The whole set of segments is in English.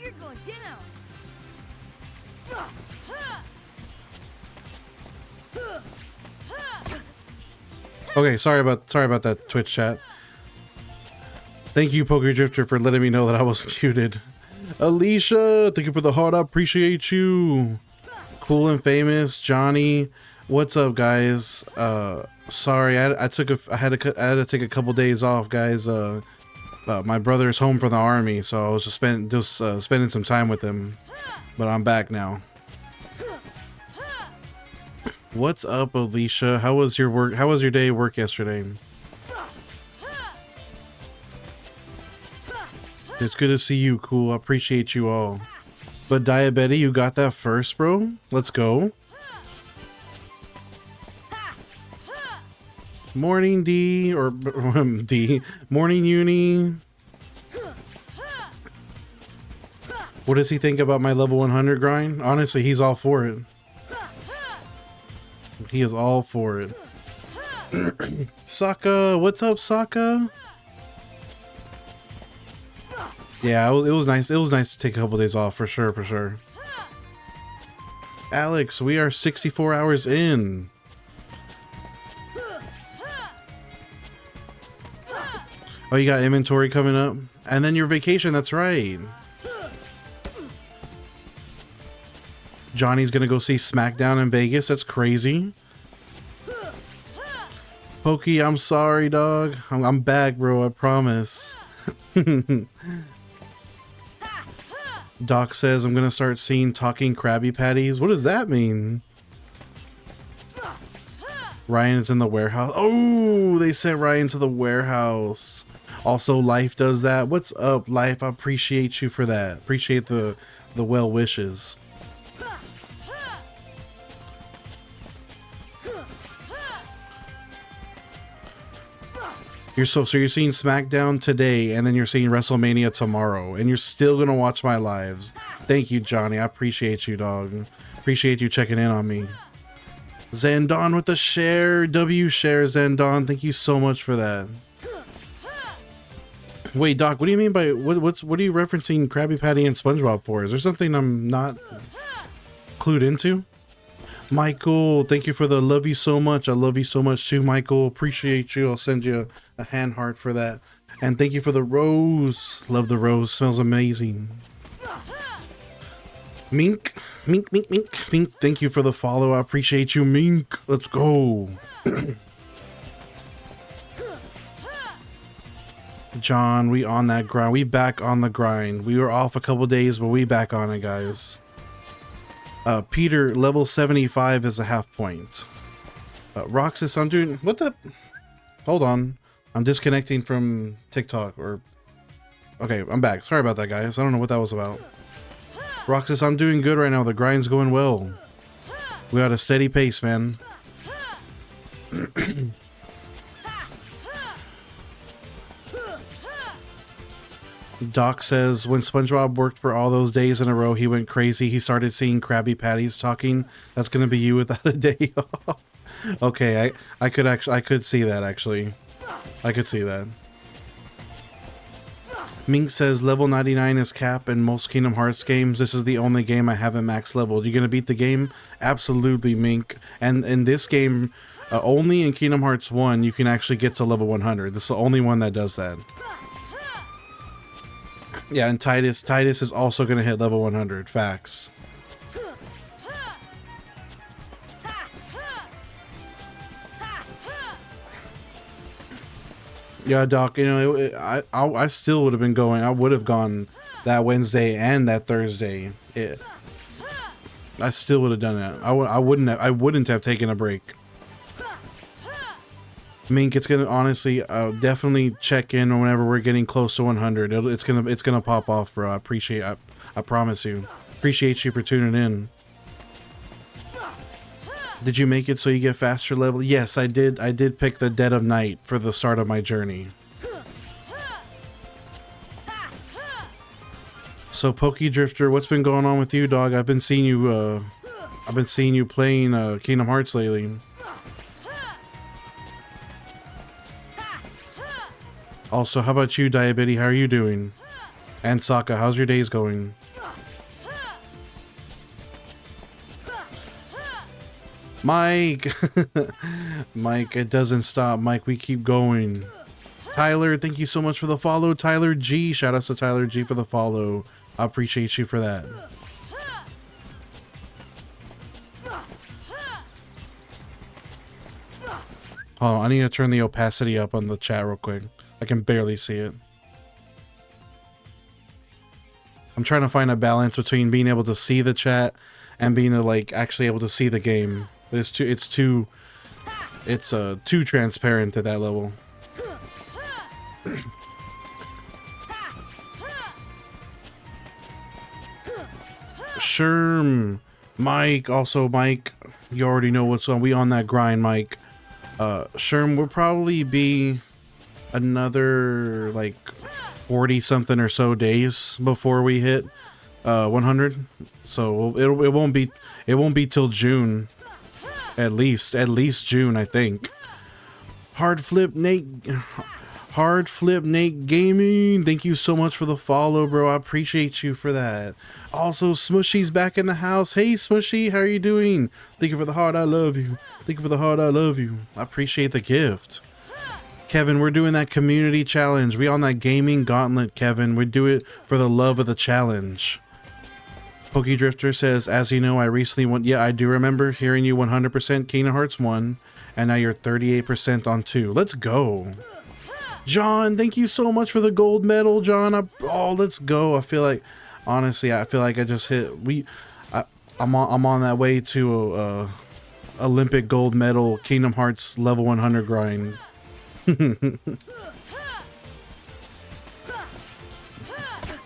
You're going down. Okay, sorry about that Twitch chat. Thank you, Poker Drifter, for letting me know that I was muted. Alicia, thank you for the heart. I appreciate you. Cool and Famous, Johnny, what's up, guys? Sorry, I had to take a couple days off, guys. My brother's home from the army, so I was just spending some time with him. But I'm back now. What's up, Alicia? How was your work? How was your day at work yesterday? It's good to see you, cool. I appreciate you all. But Diabetes, you got that first, bro? Let's go. Morning, D, or D. Morning, Uni. What does he think about my level 100 grind? Honestly, he's all for it. He is all for it. Sokka, what's up, Sokka? Yeah, it was nice. It was nice to take a couple days off for sure, for sure. Alex, we are 64 hours in. Oh, you got inventory coming up? And then your vacation, that's right. Johnny's gonna go see SmackDown in Vegas. That's crazy. Pokey, I'm sorry, dog. I'm back, bro. I promise. Doc says I'm gonna start seeing talking Krabby Patties. What does that mean? Ryan is in the warehouse. Oh, they sent Ryan to the warehouse. Also, Life does that. What's up, Life? I appreciate you for that. Appreciate the well wishes. So you're seeing SmackDown today, and then you're seeing WrestleMania tomorrow, and you're still gonna watch my lives. Thank you, Johnny. I appreciate you, dog. Appreciate you checking in on me. Zandon with the share. W share, Zandon. Thank you so much for that. Wait, Doc, what do you mean by what are you referencing Krabby Patty and SpongeBob for? Is there something I'm not clued into? Michael, thank you for the love you so much. I love you so much too, Michael. Appreciate you. I'll send you a hand heart for that. And thank you for the rose. Love the rose. Smells amazing. Mink. Thank you for the follow. I appreciate you, Mink. Let's go. John, we on that grind. We back on the grind. We were off a couple days, but we back on it, guys. Peter, level 75 is a half point. Roxas, I'm doing... What the... Hold on. I'm disconnecting from TikTok, or... Okay, I'm back. Sorry about that, guys. I don't know what that was about. Roxas, I'm doing good right now. The grind's going well. We got a steady pace, man. Doc says, when SpongeBob worked for all those days in a row, he went crazy. He started seeing Krabby Patties talking. That's gonna be you without a day off. Okay, I could see that, actually. I could see that. Mink says, level 99 is cap in most Kingdom Hearts games. This is the only game I haven't max leveled. You gonna beat the game? Absolutely, Mink. And in this game, only in Kingdom Hearts 1, you can actually get to level 100. This is the only one that does that. Yeah, and Titus is also going to hit level 100. Facts. Yeah, Doc, you know, I still would have been going. I would have gone that Wednesday and that Thursday. I still would have done it. I wouldn't have taken a break. Mink, it's gonna honestly definitely check in whenever we're getting close to 100. It's gonna pop off, bro. I promise you. Appreciate you for tuning in. Did you make it so you get faster level? Yes, I did. I did pick the dead of night for the start of my journey. So Pokey Drifter, what's been going on with you, dog? I've been seeing you playing Kingdom Hearts lately. Also, how about you, Diabetes? How are you doing? And Sokka, how's your days going? Mike. Mike, it doesn't stop. Mike, we keep going. Tyler, thank you so much for the follow. Tyler G, shout outs to Tyler G for the follow. I appreciate you for that. Hold on, I need to turn the opacity up on the chat real quick. I can barely see it. I'm trying to find a balance between being able to see the chat and being like actually able to see the game. But it's too transparent at that level. Sherm, Mike, also Mike, you already know what's on. We on that grind, Mike. Sherm, we'll probably be another like 40 something or so days before we hit 100. So it won't be till June, at least June, I think. Hard flip Nate Gaming, thank you so much for the follow, bro. I appreciate you for that. Also, Smushy's back in the house. Hey Smushy, how are you doing? Thank you for the heart, I love you. Thank you for the heart, I love you. I appreciate the gift. Kevin, we're doing that community challenge. We on that gaming gauntlet, Kevin. We do it for the love of the challenge. Pokey says, as you know, I recently went. Yeah, I do remember hearing you 100% Kingdom Hearts 1, and now you're 38% on 2. Let's go. John, thank you so much for the gold medal, John. Oh, let's go. I feel like, honestly, I feel like I just hit. I'm on that way to Olympic gold medal Kingdom Hearts level 100 grind.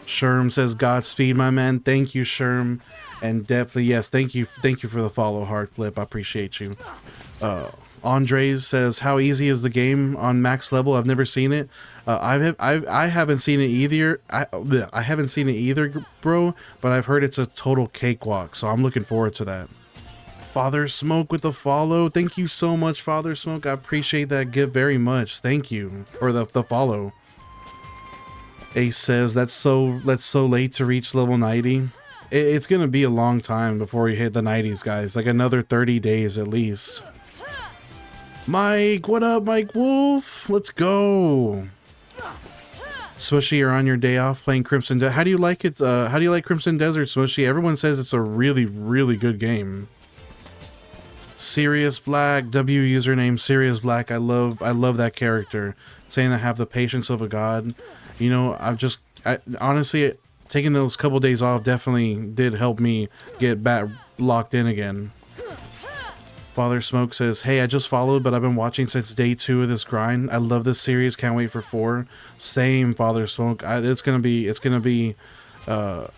Sherm says Godspeed, my man. Thank you, Sherm, and definitely yes, thank you for the follow, Hard Flip. I appreciate you. Andres says, how easy is the game on max level? I've never seen it. I haven't seen it either. I haven't seen it either, bro, but I've heard it's a total cakewalk, so I'm looking forward to that. Father Smoke with the follow. Thank you so much, Father Smoke. I appreciate that gift very much. Thank you for the follow. Ace says, that's so late to reach level 90. It's gonna be a long time before we hit the 90s, guys. Like another 30 days at least. Mike, what up, Mike Wolf? Let's go. Smushy, you're on your day off playing Crimson Desert. How do you like it? How do you like Crimson Desert, Smushy? Everyone says it's a really, really good game. Sirius Black, W username Sirius Black. I love that character. Saying I have the patience of a god. You know, honestly, taking those couple days off definitely did help me get back locked in again. Father Smoke says, hey, I just followed, but I've been watching since day 2 of this grind. I love this series. Can't wait for 4. Same, Father Smoke. It's gonna be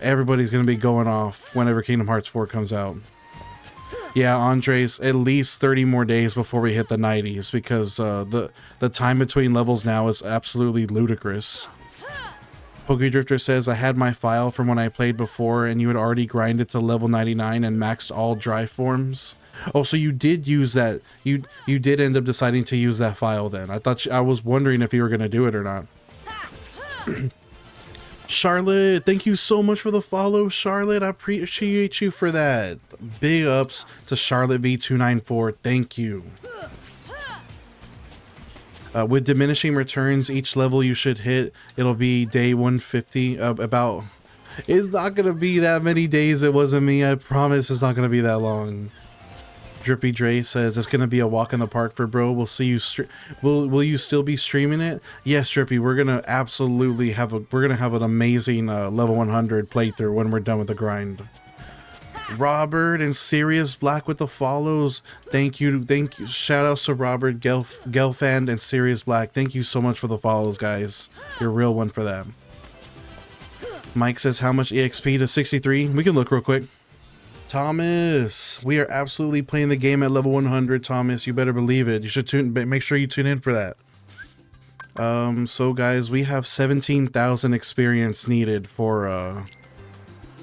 everybody's gonna be going off whenever Kingdom Hearts 4 comes out. Yeah, Andres, at least 30 more days before we hit the 90s, because the time between levels now is absolutely ludicrous. Pokey says, I had my file from when I played before, and you had already grinded to level 99 and maxed all dry forms. Oh, so you did use that. You did end up deciding to use that file then. I was wondering if you were going to do it or not. Charlotte, thank you so much for the follow, Charlotte. I appreciate you for that. Big ups to Charlotte V294. Thank you. With diminishing returns, each level you should hit, it'll be day 150. It's not gonna be that many days. It wasn't me. I promise it's not gonna be that long. Drippy Dre says it's gonna be a walk in the park for bro. We'll see you. Will you still be streaming it? Yes, Drippy. We're gonna absolutely have an amazing level 100 playthrough when we're done with the grind. Robert and Sirius Black with the follows. Thank you. Shout outs to Robert, Gelfand, and Sirius Black. Thank you so much for the follows, guys. You're a real one for that. Mike says, how much EXP to 63? We can look real quick. Thomas, we are absolutely playing the game at level 100. Thomas, you better believe it. You should make sure you tune in for that. So guys, we have 17,000 experience needed for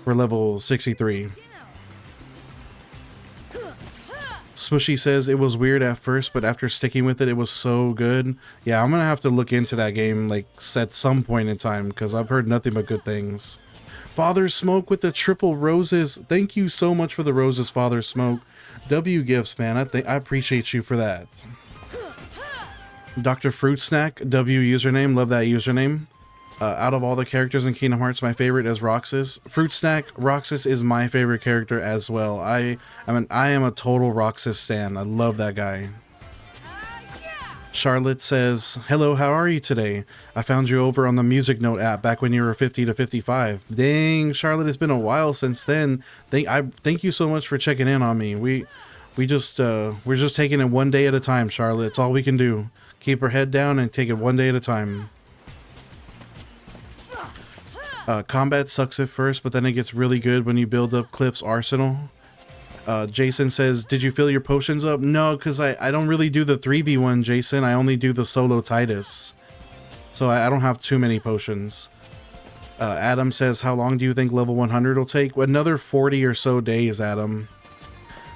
level 63. Smushy says it was weird at first, but after sticking with it, it was so good. Yeah, I'm gonna have to look into that game like at some point in time, because I've heard nothing but good things. Father Smoke with the triple roses. Thank you so much for the roses, Father Smoke. W gifts, man. I appreciate you for that. Dr. Fruit Snack, W username. Love that username. Out of all the characters in Kingdom Hearts, my favorite is Roxas. Fruit Snack, Roxas is my favorite character as well. I am a total Roxas stan. I love that guy. Charlotte says, hello, how are you today? I found you over on the Music Note app back when you were 50 to 55. Dang, Charlotte, it's been a while since then. Thank you so much for checking in on me. We're just taking it one day at a time, Charlotte. It's all we can do. Keep her head down and take it one day at a time. Combat sucks at first, but then it gets really good when you build up Cliff's arsenal. Jason says, did you fill your potions up? No, because I don't really do the 3v1, Jason. I only do the solo Titus. So I don't have too many potions. Adam says, how long do you think level 100 will take? Another 40 or so days, Adam.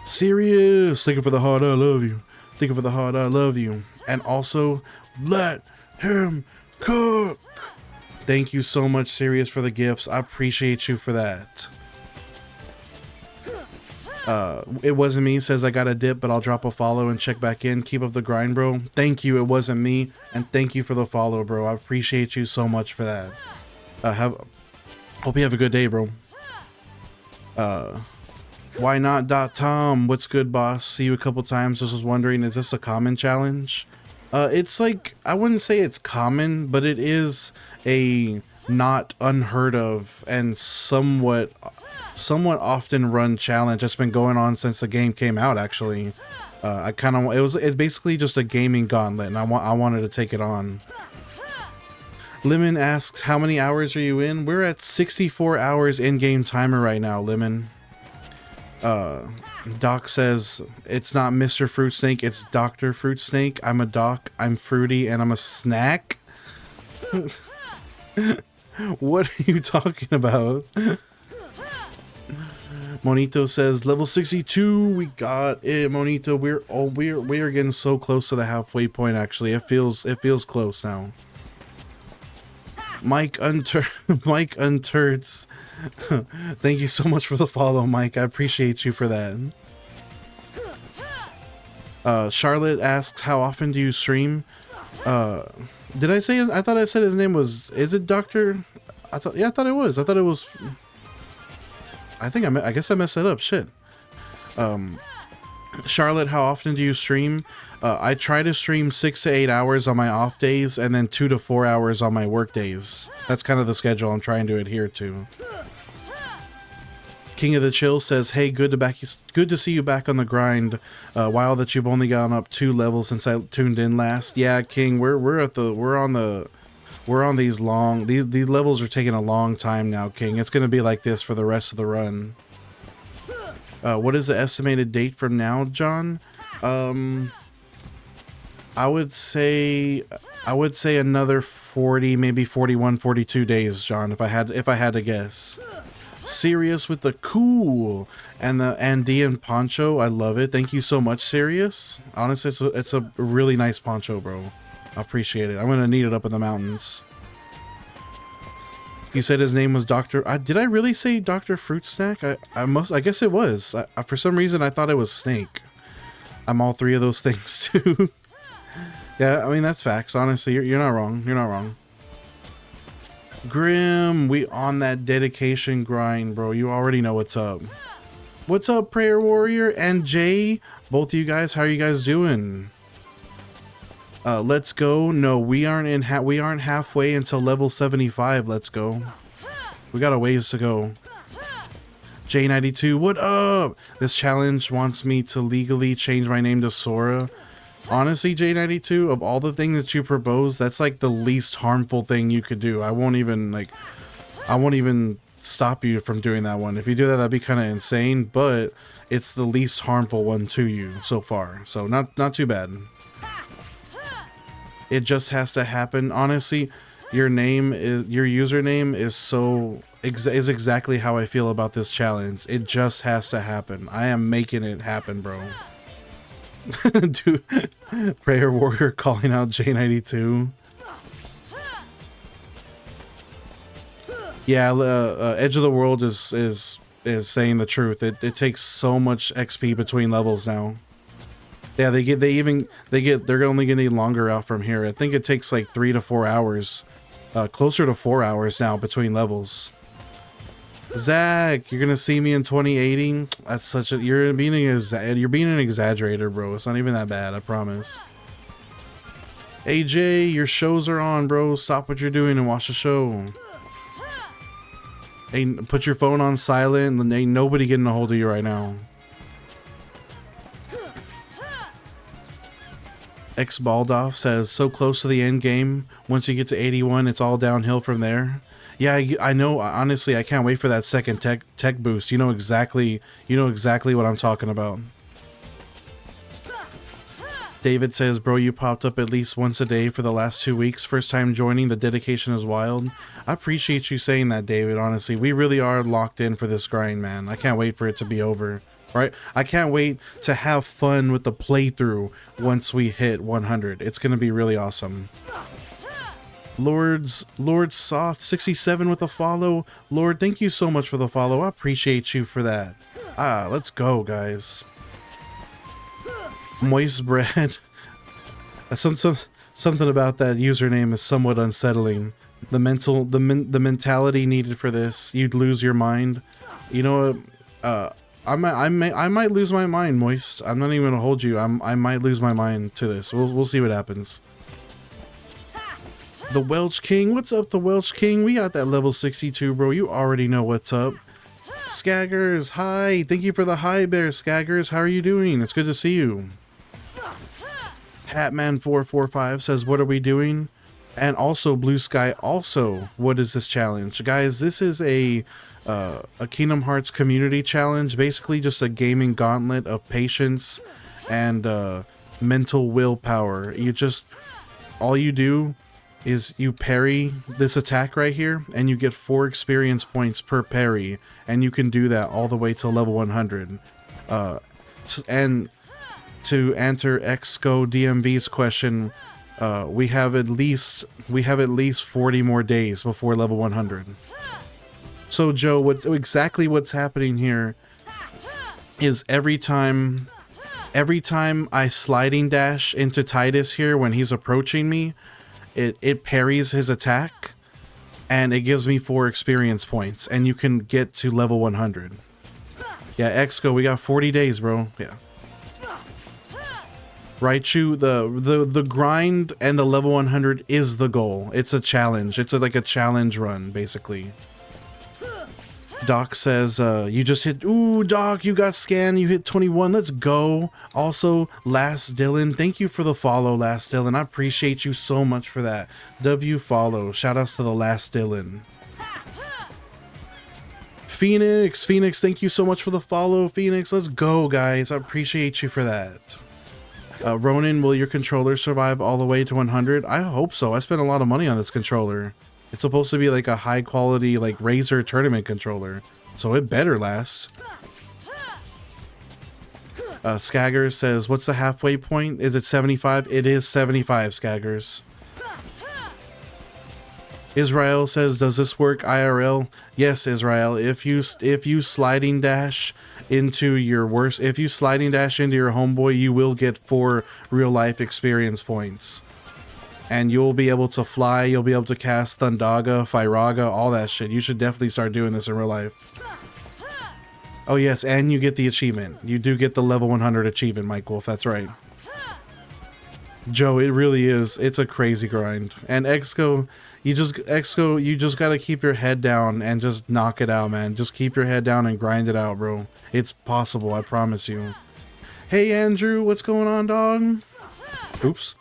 Serious. Thank you for the heart, I love you. Thank you for the heart, I love you. And also, let him cook. Thank you so much, Sirius, for the gifts. I appreciate you for that. It wasn't me says I got a dip, but I'll drop a follow and check back in. Keep up the grind, bro. Thank you. It wasn't me, and thank you for the follow, bro. I appreciate you so much for that. Hope you have a good day, bro. Why not Tom? What's good, boss? See you a couple times. Just was wondering, is this a common challenge? It's like, I wouldn't say it's common, but it is a not unheard of and somewhat often run challenge that's been going on since the game came out, actually. It's basically just a gaming gauntlet, and I wanted to take it on. Lemon asks, how many hours are you in? We're at 64 hours in-game timer right now, Lemon. Doc says, it's not Mr. Fruit Snake, it's Dr. Fruit Snake. I'm a doc, I'm fruity, and I'm a snack. What are you talking about? Monito says, level 62, we got it, Monito. We are getting so close to the halfway point, actually. It feels close now. Mike Unterts. Thank you so much for the follow, Mike. I appreciate you for that. Charlotte asks, how often do you stream? Did I say I thought I said his name was, is it Doctor? I thought it was. I guess I messed that up. Shit. Charlotte, how often do you stream? I try to stream 6 to 8 hours on my off days and then 2 to 4 hours on my work days. That's kind of the schedule I'm trying to adhere to. King of the Chill says, hey, good to see you back on the grind. While that you've only gone up 2 levels since I tuned in last. Yeah, King, we're on these long, these levels are taking a long time now, King. It's gonna be like this for the rest of the run. What is the estimated date from now, John? I would say another 40, maybe 41, 42 days, John, if I had to guess. Sirius with the cool and the Andean poncho. I love it. Thank you so much, Sirius. Honestly, it's a really nice poncho, bro. I appreciate it. I'm gonna need it up in the mountains. You said his name was Dr. Did I really say Dr. Fruit Snack? I guess it was. For some reason, I thought it was Snake. I'm all 3 of those things too. Yeah, I mean, that's facts. Honestly, you're not wrong. You're not wrong. Grim, we on that dedication grind, bro. You already know what's up. What's up, Prayer Warrior and Jay? Both of you guys, how are you guys doing? Let's go. No, we aren't halfway until level 75. Let's go. We got a ways to go. J92, what up? This challenge wants me to legally change my name to Sora. Honestly, J92, of all the things that you propose, that's like the least harmful thing you could do. I won't even stop you from doing that one. If you do that, that'd be kind of insane, but it's the least harmful one to you so far. So not too bad. It just has to happen. Honestly, your username is exactly how I feel about this challenge. It just has to happen. I am making it happen, bro. Dude, Prayer Warrior calling out J92. Yeah, Edge of the World is is saying the truth. It takes so much XP between levels now. Yeah, they're only getting longer out from here. I think it takes like 3 to 4 hours, closer to 4 hours now between levels. Zach, you're gonna see me in 2080. That's such a you're being an exaggerator, bro. It's not even that bad, I promise. AJ, your shows are on, bro. Stop what you're doing and watch the show. Hey, put your phone on silent, and ain't nobody getting a hold of you right now. X Baldoff says, so close to the end game. Once you get to 81, it's all downhill from there. Yeah, I know. Honestly, I can't wait for that second tech boost. You know exactly what I'm talking about. David says, bro, you popped up at least once a day for the last 2 weeks. First time joining. The dedication is wild. I appreciate you saying that, David. Honestly, we really are locked in for this grind, man. I can't wait for it to be over. Right? I can't wait to have fun with the playthrough once we hit 100. It's going to be really awesome. Lord Soth 67 with a follow. Lord, thank you so much for the follow. I appreciate you for that. Let's go, guys. Moist bread. Something about that username is somewhat unsettling. The mentality needed for this, you'd lose your mind. You know, I might lose my mind, Moist. I'm not even gonna hold you. I might lose my mind to this. We'll see what happens. The Welch King, what's up, the Welch King? We got that level 62, bro. You already know what's up. Skaggers, hi. Thank you for the hi bear, Skaggers. How are you doing? It's good to see you. Hatman445 says, what are we doing? And also Blue Sky, also, what is this challenge? Guys, this is a Kingdom Hearts community challenge, basically just a gaming gauntlet of patience and mental willpower. All you do is you parry this attack right here, and you get 4 experience points per parry, and you can do that all the way to level 100. And to answer XCO DMV's question, we have at least 40 more days before level 100. So Joe, what's happening here is every time I sliding dash into Titus here when he's approaching me, it parries his attack, and it gives me 4 experience points, and you can get to level 100. Yeah, XCO, we got 40 days, bro. Yeah. Raichu, the grind and the level 100 is the goal. It's a challenge. It's like a challenge run, basically. Doc says, you just hit, ooh, Doc, you got scanned, you hit 21, let's go. Also, Last Dylan, thank you for the follow, Last Dylan. I appreciate you so much for that. W follow, shout outs to the Last Dylan. Phoenix, thank you so much for the follow, Phoenix. Let's go, guys. I appreciate you for that. Ronan, will your controller survive all the way to 100? I hope so. I spent a lot of money on this controller. It's supposed to be like a high quality, like Razer tournament controller, so it better last. Skaggers says, what's the halfway point? Is it 75? It is 75, Skaggers. Israel says, does this work IRL? Yes, Israel. If you sliding dash into your homeboy, you will get 4 real life experience points. And you'll be able to fly, you'll be able to cast Thundaga, Firaga, all that shit. You should definitely start doing this in real life. Oh yes, and you get the achievement. You do get the level 100 achievement, Mike Wolf, that's right. Joe, it really is. It's a crazy grind. And XCO, you just gotta keep your head down and just knock it out, man. Just keep your head down and grind it out, bro. It's possible, I promise you. Hey Andrew, what's going on, dog? Oops.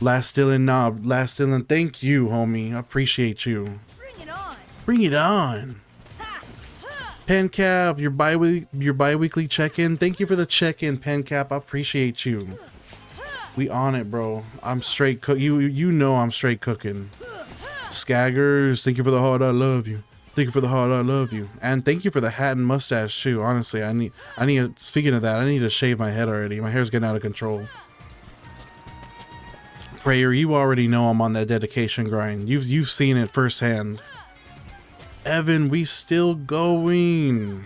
Last Dylan, thank you, homie. I appreciate you. Bring it on. Bring it on. Pencap, your bi-weekly check-in. Thank you for the check-in, Pencap. I appreciate you. We on it, bro. I'm straight cook. You know I'm straight cooking. Skaggers, thank you for the heart. I love you. Thank you for the heart. I love you. And thank you for the hat and mustache too. Honestly, I need. Speaking of that, I need to shave my head already. My hair's getting out of control. Prayer, you already know I'm on that dedication grind. You've seen it firsthand. Evan, we still going.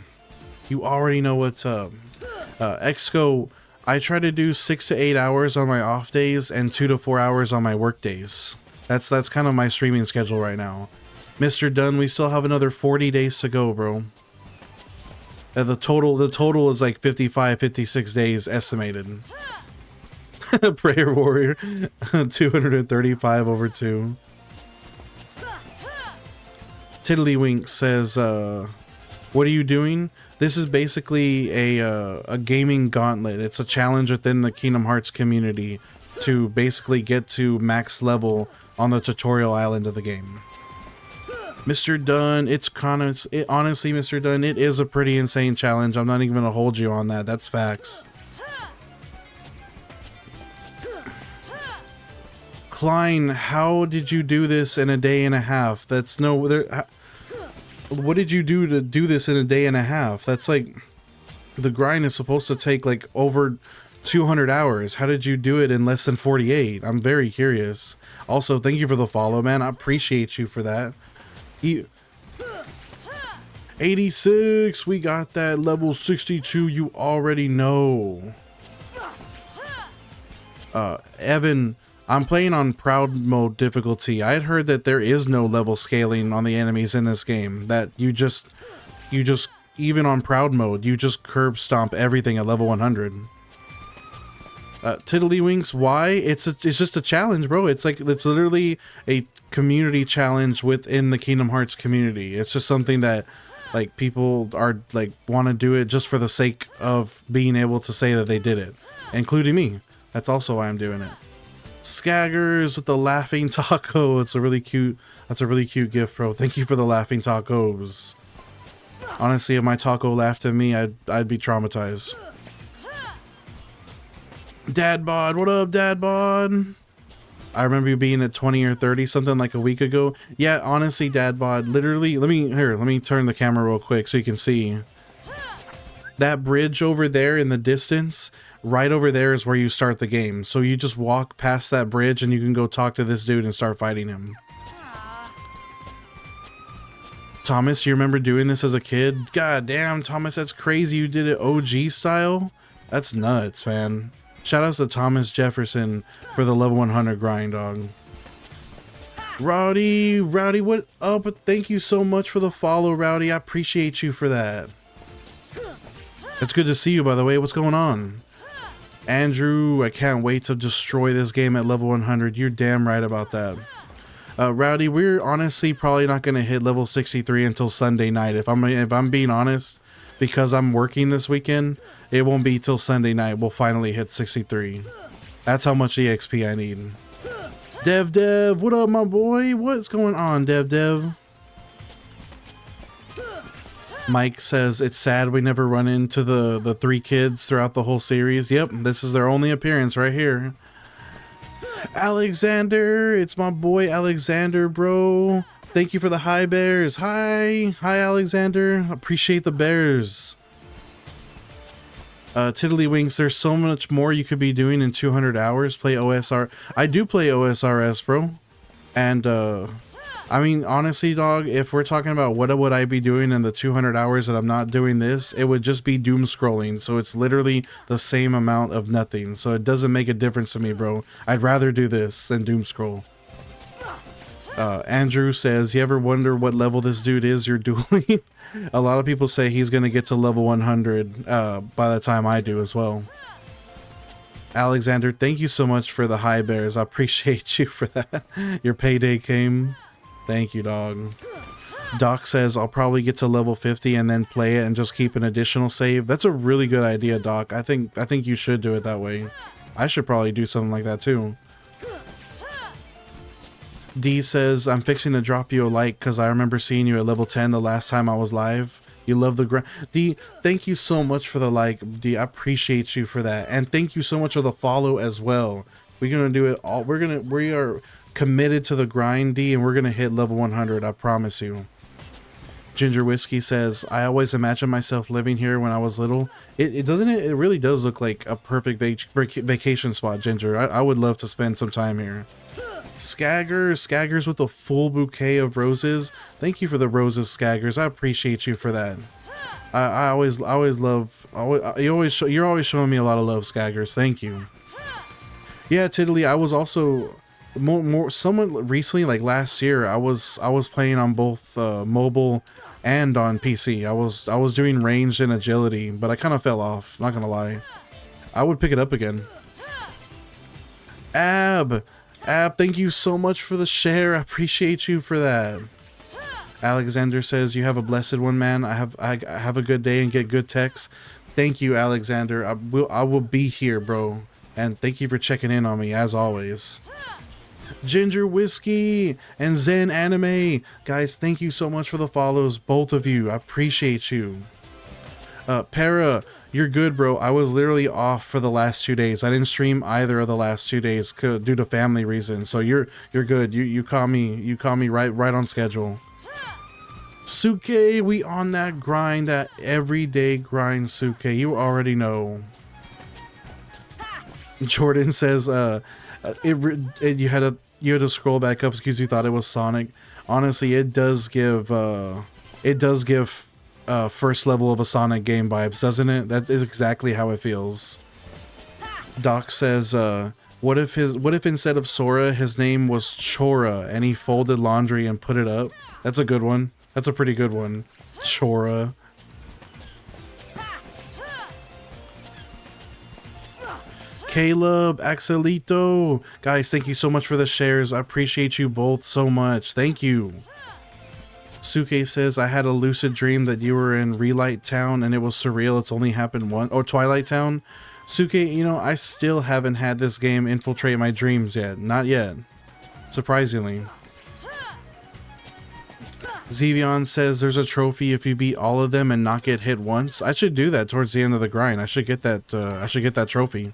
You already know what's up. Exco, I try to do 6 to 8 hours on my off days and 2 to 4 hours on my work days. That's kind of my streaming schedule right now. Mr. Dunn, we still have another 40 days to go, bro. The total is like 55, 56 days estimated. Prayer Warrior, 235 over 2. Tiddlywink says, what are you doing? This is basically a gaming gauntlet. It's a challenge within the Kingdom Hearts community to basically get to max level on the tutorial island of the game. Mr. Dunn, honestly, Mr. Dunn, it is a pretty insane challenge. I'm not even gonna hold you on that. That's facts. Klein, how did you do this in a day and a half? That's no... What did you do to do this in a day and a half? That's like... The grind is supposed to take like over 200 hours. How did you do it in less than 48? I'm very curious. Also, thank you for the follow, man. I appreciate you for that. 86, we got that. Level 62, you already know. Evan, I'm playing on proud mode difficulty. I had heard that there is no level scaling on the enemies in this game, that you just even on proud mode you just curb stomp everything at level 100. Tiddlywinks, why? It's just a challenge, bro. It's literally a community challenge within the Kingdom Hearts community. It's just something that like people are like want to do it just for the sake of being able to say that they did it, including me. That's also why I'm doing it. Skaggers with the laughing taco. That's a really cute gift, bro. Thank you for the laughing tacos. Honestly, if my taco laughed at me, I'd be traumatized. Dad bod, what up, Dad bod? I remember you being at 20 or 30 something like a week ago. Yeah, honestly, Dad bod, literally, let me turn the camera real quick so you can see. That bridge over there in the distance, right over there is where you start the game. So you just walk past that bridge and you can go talk to this dude and start fighting him. Thomas, you remember doing this as a kid? God damn, Thomas, that's crazy. You did it OG style? That's nuts, man. Shout outs to Thomas Jefferson for the level 100 grind, dog. Rowdy, what up? Thank you so much for the follow, Rowdy. I appreciate you for that. It's good to see you, by the way. What's going on? Andrew, I can't wait to destroy this game at level 100. You're damn right about that. Rowdy, we're honestly probably not going to hit level 63 until Sunday night. If I'm being honest, because I'm working this weekend, it won't be till Sunday night we'll finally hit 63. That's how much EXP I need. Dev, what up, my boy? What's going on, Dev? Mike says, it's sad we never run into the three kids throughout the whole series. Yep, this is their only appearance right here. Alexander, it's my boy Alexander, bro. Thank you for the hi bears. Hi Alexander. Appreciate the bears. Tiddlywinks, there's so much more you could be doing in 200 hours. Play OSR. I do play OSRS, bro. And I mean, honestly, dog, if we're talking about what would I be doing in the 200 hours that I'm not doing this, it would just be doom scrolling. So it's literally the same amount of nothing. So it doesn't make a difference to me, bro. I'd rather do this than doom scroll. Andrew says, you ever wonder what level this dude is you're dueling? A lot of people say he's going to get to level 100 by the time I do as well. Alexander, thank you so much for the hi bears. I appreciate you for that. Your payday came. Thank you, dog. Doc says, I'll probably get to level 50 and then play it and just keep an additional save. That's a really good idea, Doc. I think you should do it that way. I should probably do something like that too. D says, I'm fixing to drop you a like because I remember seeing you at level 10 the last time I was live. You love the grind. D, thank you so much for the like. D, I appreciate you for that. And thank you so much for the follow as well. We're going to do it all. We are committed to the grind, D, and we're going to hit level 100. I promise you. Ginger Whiskey says, I always imagine myself living here when I was little. It really does look like a perfect vacation spot, Ginger. I would love to spend some time here. Skaggers with a full bouquet of roses. Thank you for the roses, Skaggers. I appreciate you for that. I always love, you're always showing me a lot of love, Skaggers. Thank you. Yeah, Tiddly, I was also someone recently, like last year, I was playing on both mobile and on PC. I was doing ranged and agility, but I kind of fell off, not gonna lie. I would pick it up again. Ab, thank you so much for the share. I appreciate you for that. Alexander says, you have a blessed one, man. I have a good day and get good texts. Thank you, Alexander. I will be here, bro. And thank you for checking in on me, as always. Ginger Whiskey and Zen Anime. Guys, thank you so much for the follows, both of you. I appreciate you. Para, you're good, bro. I was literally off for the last 2 days. I didn't stream either of the last 2 days due to family reasons. So you're good. You caught me right on schedule. Suke, we on that grind, that everyday grind, Suke. You already know. Jordan says, you had to scroll back up because you thought it was Sonic. Honestly, it does give first level of a Sonic game vibes, doesn't it? That is exactly how it feels. Doc says, what if instead of Sora his name was Chora and he folded laundry and put it up? That's a good one. That's a pretty good one. Chora. Caleb, Axelito. Guys, thank you so much for the shares. I appreciate you both so much. Thank you. Suke says, I had a lucid dream that you were in Relight Town and it was surreal. It's only happened once. Or Twilight Town. Suke, you know, I still haven't had this game infiltrate my dreams yet. Not yet. Surprisingly. Zevion says there's a trophy if you beat all of them and not get hit once. I should do that towards the end of the grind. I should get that trophy.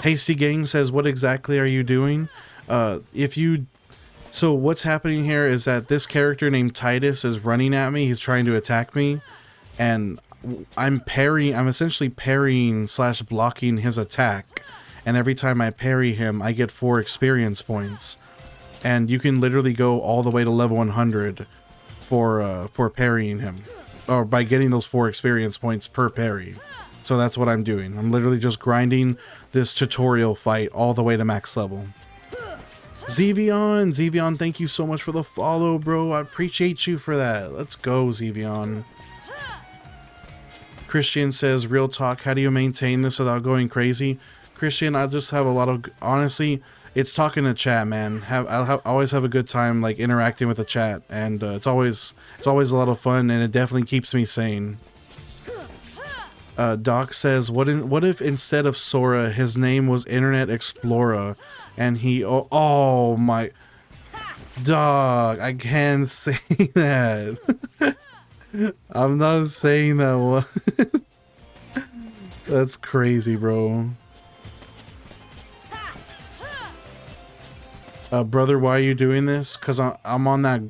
Hasty Gang says, what exactly are you doing? So what's happening here is that this character named Titus is running at me. He's trying to attack me, and I'm essentially parrying / blocking his attack. And every time I parry him, I get 4 experience points. And you can literally go all the way to level 100 for parrying him, or by getting those 4 experience points per parry. So that's what I'm doing. I'm literally just grinding this tutorial fight all the way to max level. Zevion, thank you so much for the follow, bro. I appreciate you for that. Let's go, Zevion. Christian says, real talk, how do you maintain this without going crazy? Christian, I just have a lot of, honestly, it's talking to chat, man. I always have a good time like interacting with the chat, and it's always a lot of fun, and it definitely keeps me sane. Doc says, what if instead of Sora his name was Internet Explorer, and he oh my dog, I can't say that. I'm not saying that one. That's crazy, bro. Brother, why are you doing this? Because I'm on that.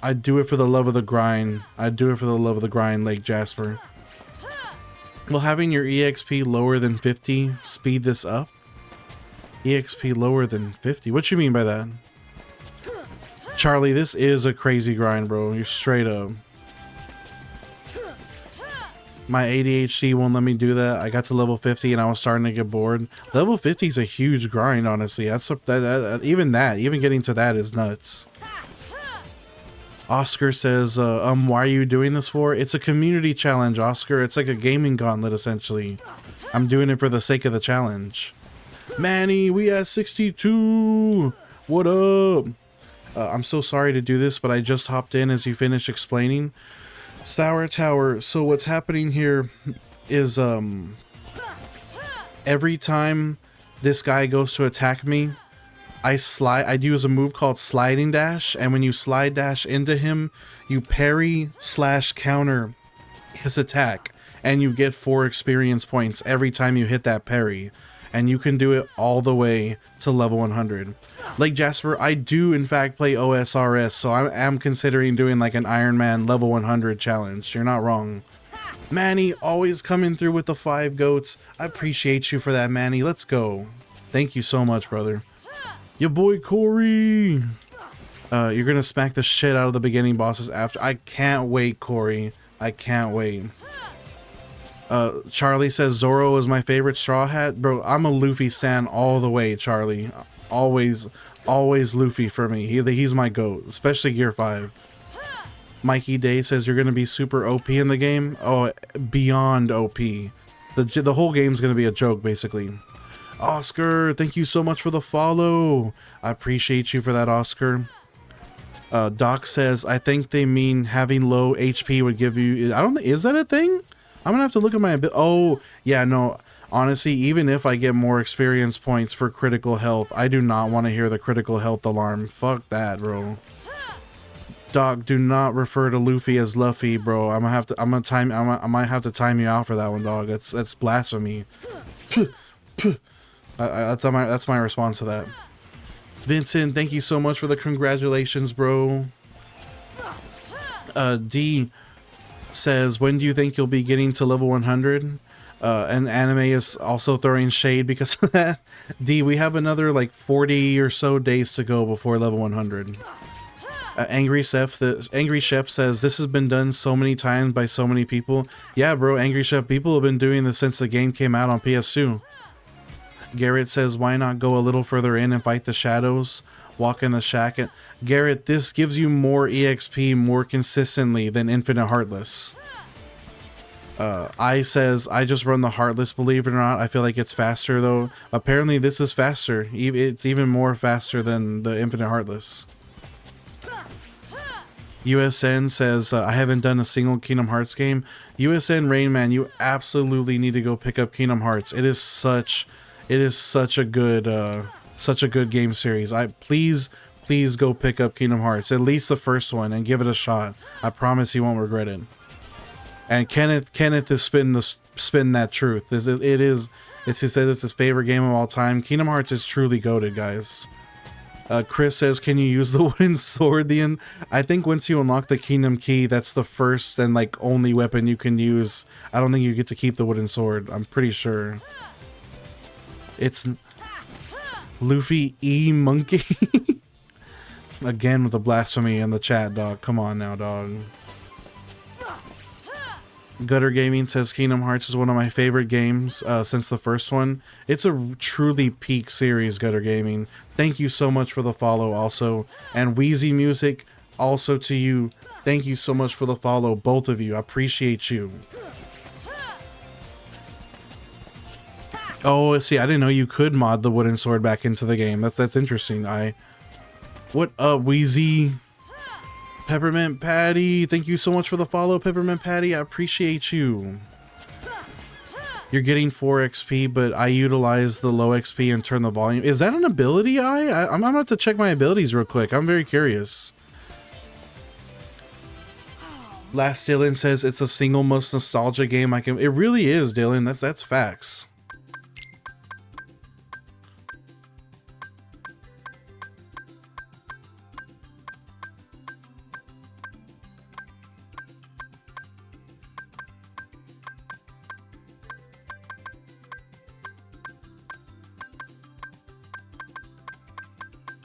I do it for the love of the grind. I do it for the love of the grind, Lake Jasper. Will having your EXP lower than 50 speed this up? EXP lower than 50? What you mean by that? Charlie, this is a crazy grind, bro. You're straight up. My ADHD won't let me do that. I got to level 50 and I was starting to get bored. Level 50 is a huge grind, honestly. Even getting to that is nuts. Oscar says, why are you doing this for? It's a community challenge, Oscar. It's like a gaming gauntlet, essentially. I'm doing it for the sake of the challenge. Manny, we at 62. What up? I'm so sorry to do this, but I just hopped in as you finished explaining. Sour Tower, so what's happening here is every time this guy goes to attack me, I use a move called sliding dash, and when you slide dash into him, you parry / counter his attack, and you get 4 experience points every time you hit that parry, and you can do it all the way to level 100. Like Jasper, I do in fact play OSRS, so I am considering doing like an Iron Man level 100 challenge. You're not wrong. Manny, always coming through with the 5 goats. I appreciate you for that, Manny. Let's go. Thank you so much, brother. Your boy Corey. You're gonna smack the shit out of the beginning bosses after. I can't wait, Corey. I can't wait. Charlie says Zoro is my favorite Straw Hat. Bro, I'm a Luffy stan all the way, Charlie. Always Luffy for me. He's my GOAT, especially Gear 5. Mikey Day says you're gonna be super OP in the game. Oh, beyond OP. The whole game's gonna be a joke, basically. Oscar, thank you so much for the follow. I appreciate you for that, Oscar. Doc says, I think they mean having low HP would give you... I don't think... Is that a thing? I'm gonna have to look at my... Oh, yeah, no. Honestly, even if I get more experience points for critical health, I do not want to hear the critical health alarm. Fuck that, bro. Doc, do not refer to Luffy as Luffy, bro. I might have to time you out for that one, dog. That's blasphemy. That's my response to that. Vincent, thank you so much for the congratulations, bro. D says, when do you think you'll be getting to level 100? And Anime is also throwing shade because of that. D, we have another like 40 or so days to go before level 100. Angry Chef says, this has been done so many times by so many people. Yeah, bro, Angry Chef, people have been doing this since the game came out on PS2. Garrett says, why not go a little further in and fight the shadows? Walk in the shack. Garrett, this gives you more EXP more consistently than Infinite Heartless. I says, I just run the Heartless, believe it or not. I feel like it's faster, though. Apparently, this is faster. It's even more faster than the Infinite Heartless. USN says, I haven't done a single Kingdom Hearts game. USN Rain Man, you absolutely need to go pick up Kingdom Hearts. It is such a good game series. Please go pick up Kingdom Hearts, at least the first one, and give it a shot. I promise you won't regret it. And Kenneth is spin that truth. He says it's his favorite game of all time. Kingdom Hearts is truly goated, guys. Chris says, can you use the wooden sword? I think once you unlock the Kingdom Key, that's the first and like only weapon you can use. I don't think you get to keep the wooden sword. I'm pretty sure. It's Luffy E Monkey. Again with the blasphemy in the chat, dog. Come on now, dog. Gutter Gaming says Kingdom Hearts is one of my favorite games since the first one. It's a truly peak series, Gutter Gaming. Thank you so much for the follow also. And Wheezy Music, also to you. Thank you so much for the follow, both of you. I appreciate you. Oh, see, I didn't know you could mod the wooden sword back into the game. That's interesting. What up, Wheezy? Peppermint Patty, thank you so much for the follow, Peppermint Patty. I appreciate you. You're getting 4 XP, but I utilize the low XP and turn the volume. Is that an ability? I'm about to check my abilities real quick. I'm very curious. Last Dylan says it's the single most nostalgia game I can. It really is, Dylan. That's facts.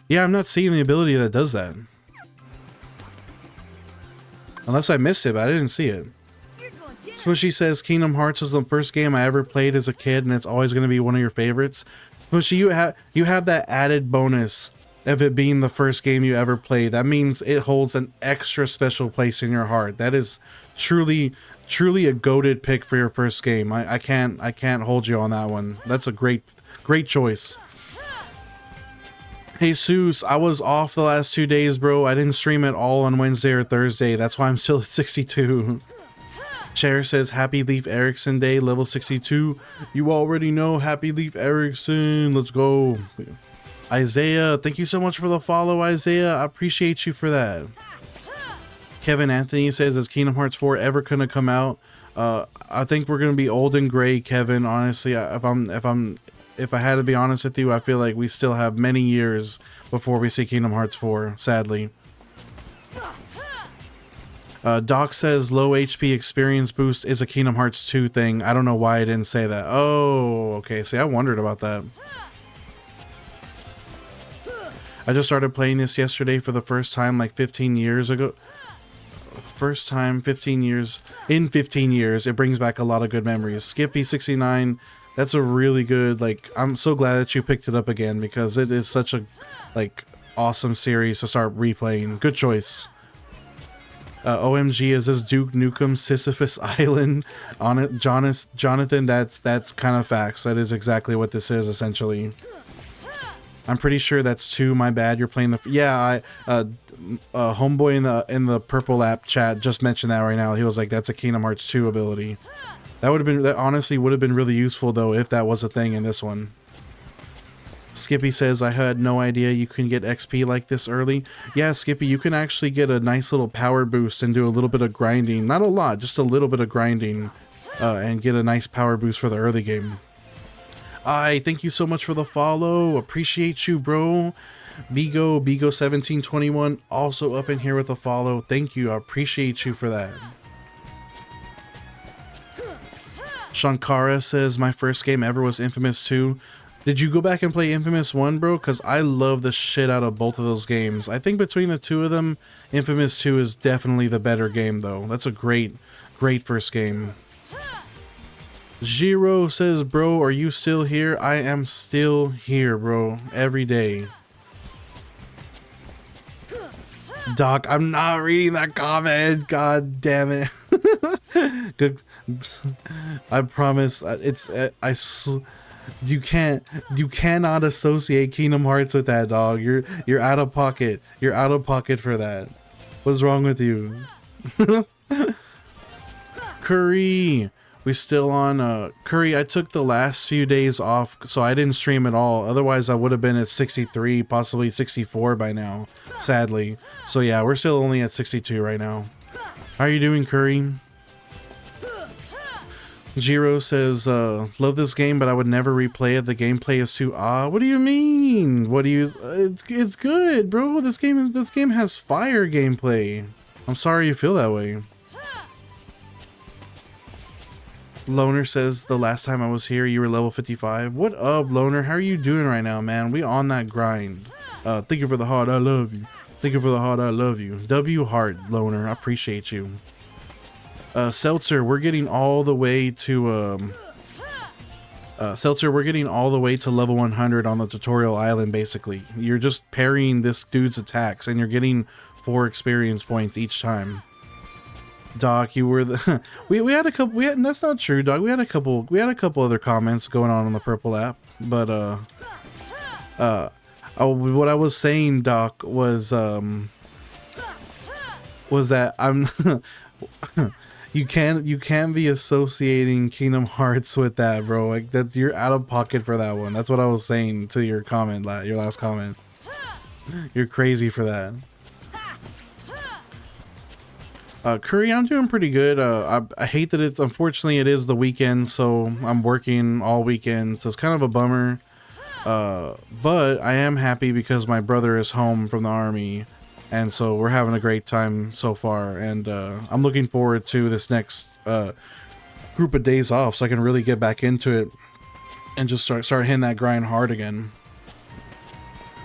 Yeah, I'm not seeing the ability that does that. Unless I missed it, but I didn't see it. Smushy says Kingdom Hearts is the first game I ever played as a kid, and it's always going to be one of your favorites. Smushy, you have that added bonus of it being the first game you ever played. That means it holds an extra special place in your heart. That is truly a goated pick for your first game. I can't hold you on that one. That's a great choice. Hey Seuss, I was off the last 2 days, bro. I didn't stream at all on Wednesday or Thursday. That's why I'm still at 62. Cher says, Happy Leaf Erikson Day, level 62. You already know, Happy Leaf Erikson. Let's go. Isaiah, thank you so much for the follow, Isaiah. I appreciate you for that. Kevin Anthony says, is Kingdom Hearts 4 ever gonna come out? I think we're gonna be old and gray, Kevin. Honestly, if I had to be honest with you, I feel like we still have many years before we see Kingdom Hearts 4, sadly. Doc says low HP experience boost is a Kingdom Hearts 2 thing. I don't know why I didn't say that. Oh, okay. See, I wondered about that. I just started playing this yesterday for the first time like 15 years ago. First time 15 years. In 15 years, it brings back a lot of good memories. Skippy69, that's a really good, like, I'm so glad that you picked it up again because it is such a, like, awesome series to start replaying. Good choice. OMG, is this Duke Nukem Sisyphus Island on it? Jonathan, that's kind of facts. That is exactly what this is, essentially. I'm pretty sure that's 2. My bad. You're playing the... Yeah, homeboy in the purple app chat just mentioned that right now. He was like, that's a Kingdom Hearts 2 ability. That honestly would have been really useful, though, if that was a thing in this one. Skippy says, I had no idea you can get XP like this early. Yeah, Skippy, you can actually get a nice little power boost and do a little bit of grinding. Not a lot, just a little bit of grinding. And get a nice power boost for the early game. Thank you so much for the follow. Appreciate you, bro. Bigo1721 also up in here with a follow. Thank you. I appreciate you for that. Shankara says, my first game ever was Infamous 2. Did you go back and play Infamous 1, bro? Because I love the shit out of both of those games. I think between the two of them, Infamous 2 is definitely the better game, though. That's a great first game. Jiro says, bro, are you still here? I am still here, bro. Every day. Doc, I'm not reading that comment. God damn it. Good. I promise. You cannot associate Kingdom Hearts with that, dog. You're out of pocket. You're out of pocket for that. What's wrong with you? Curry. We still on Curry. I took the last few days off, so I didn't stream at all. Otherwise, I would have been at 63, possibly 64 by now, sadly. So yeah, we're still only at 62 right now. How are you doing, Curry? Jiro says, love this game, but I would never replay it. The gameplay is too what do you mean? What do you it's good, bro. This game has fire gameplay. I'm sorry you feel that way. Loner says, the last time I was here, you were level 55. What up, Loner? How are you doing right now, man? We on that grind. Thank you for the heart. I love you. Thank you for the heart. I love you. W heart, Loner. I appreciate you. Seltzer, we're getting all the way to Seltzer, we're getting all the way to level 100 on the tutorial island. Basically, you're just parrying this dude's attacks, and you're getting 4 experience points each time. Doc, you were the we had a couple. That's not true, Doc. We had a couple other comments going on the purple app, but what I was saying, Doc, was that I'm you can't be associating Kingdom Hearts with that, bro. Like, that's, you're out of pocket for that one. That's what I was saying to your comment, your last comment. You're crazy for that. Curry, I'm doing pretty good. I hate that unfortunately it is the weekend, so I'm working all weekend, so it's kind of a bummer. But I am happy because my brother is home from the army, and so we're having a great time so far, and I'm looking forward to this next group of days off so I can really get back into it and just start hitting that grind hard again.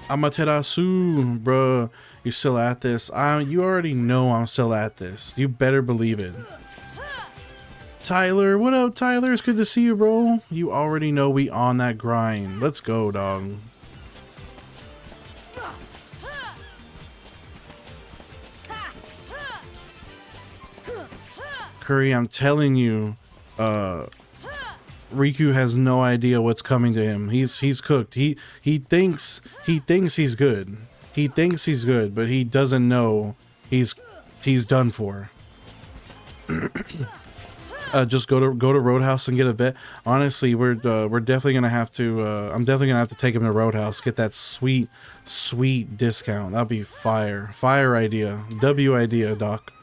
Amaterasu, bruh. You're still at this. You already know I'm still at this. You better believe it. Tyler, what up, Tyler? It's good to see you, bro. You already know we on that grind. Let's go, dog. Curry, I'm telling you, Riku has no idea what's coming to him. He's cooked. He thinks he's good. He thinks he's good, but he doesn't know he's done for. Just go to Roadhouse and get a vet. Honestly, we're definitely gonna have to. I'm definitely gonna have to take him to Roadhouse, get that sweet discount. That'd be fire idea. W idea, Doc.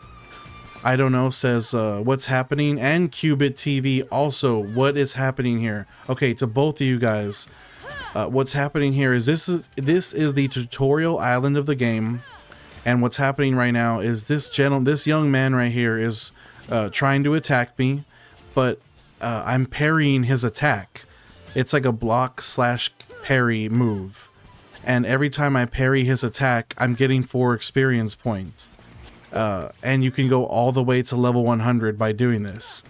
I don't know says what's happening, and Qubit TV also. What is happening here? Okay, to both of you guys. What's happening here is this is the tutorial island of the game, and what's happening right now is this young man right here is trying to attack me, but I'm parrying his attack. It's like a block / parry move, and every time I parry his attack, I'm getting 4 experience points. And you can go all the way to level 100 by doing this.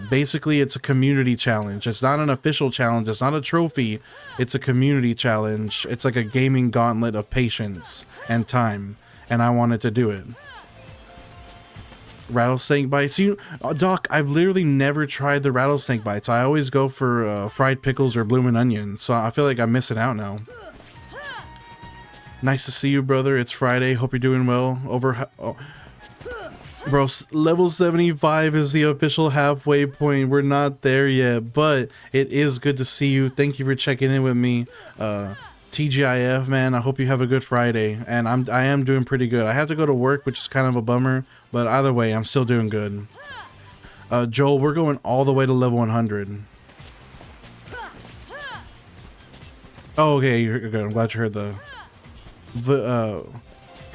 Basically, it's a community challenge. It's not an official challenge. It's not a trophy. It's a community challenge. It's like a gaming gauntlet of patience and time. And I wanted to do it. Rattlesnake bites. Doc, I've literally never tried the rattlesnake bites. I always go for fried pickles or bloomin' onion. So I feel like I'm missing out now. Nice to see you, brother. It's Friday. Hope you're doing well. Bro, level 75 is the official halfway point. We're not there yet, but it is good to see you. Thank you for checking in with me. TGIF, man, I hope you have a good Friday. And I am doing pretty good. I have to go to work, which is kind of a bummer, but either way, I'm still doing good. Joel, we're going all the way to level 100. Oh, okay, you're good. I'm glad you heard the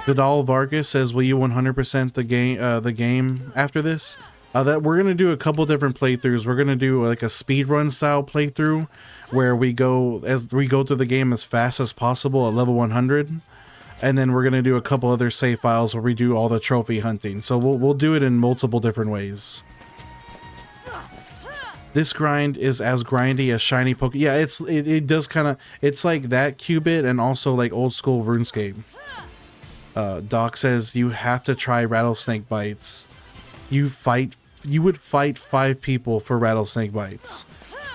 Vidal Vargas says, will you 100% the game after this? That we're gonna do a couple different playthroughs. We're gonna do like a speedrun style playthrough where we go through the game as fast as possible at level 100, and then we're gonna do a couple other save files where we do all the trophy hunting. So we'll do it in multiple different ways. This grind is as grindy as shiny Poke. Yeah, it does kind of, it's like that Qubit and also like old school RuneScape. Doc says you have to try rattlesnake bites. You would fight 5 people for rattlesnake bites,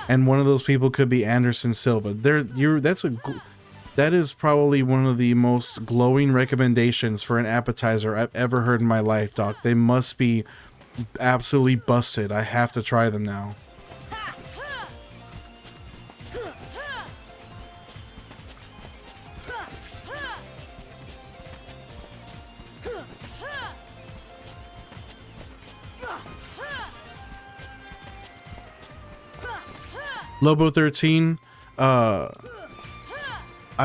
and one of those people could be Anderson Silva. That is probably one of the most glowing recommendations for an appetizer I've ever heard in my life, Doc. They must be absolutely busted. I have to try them now. Lobo 13, I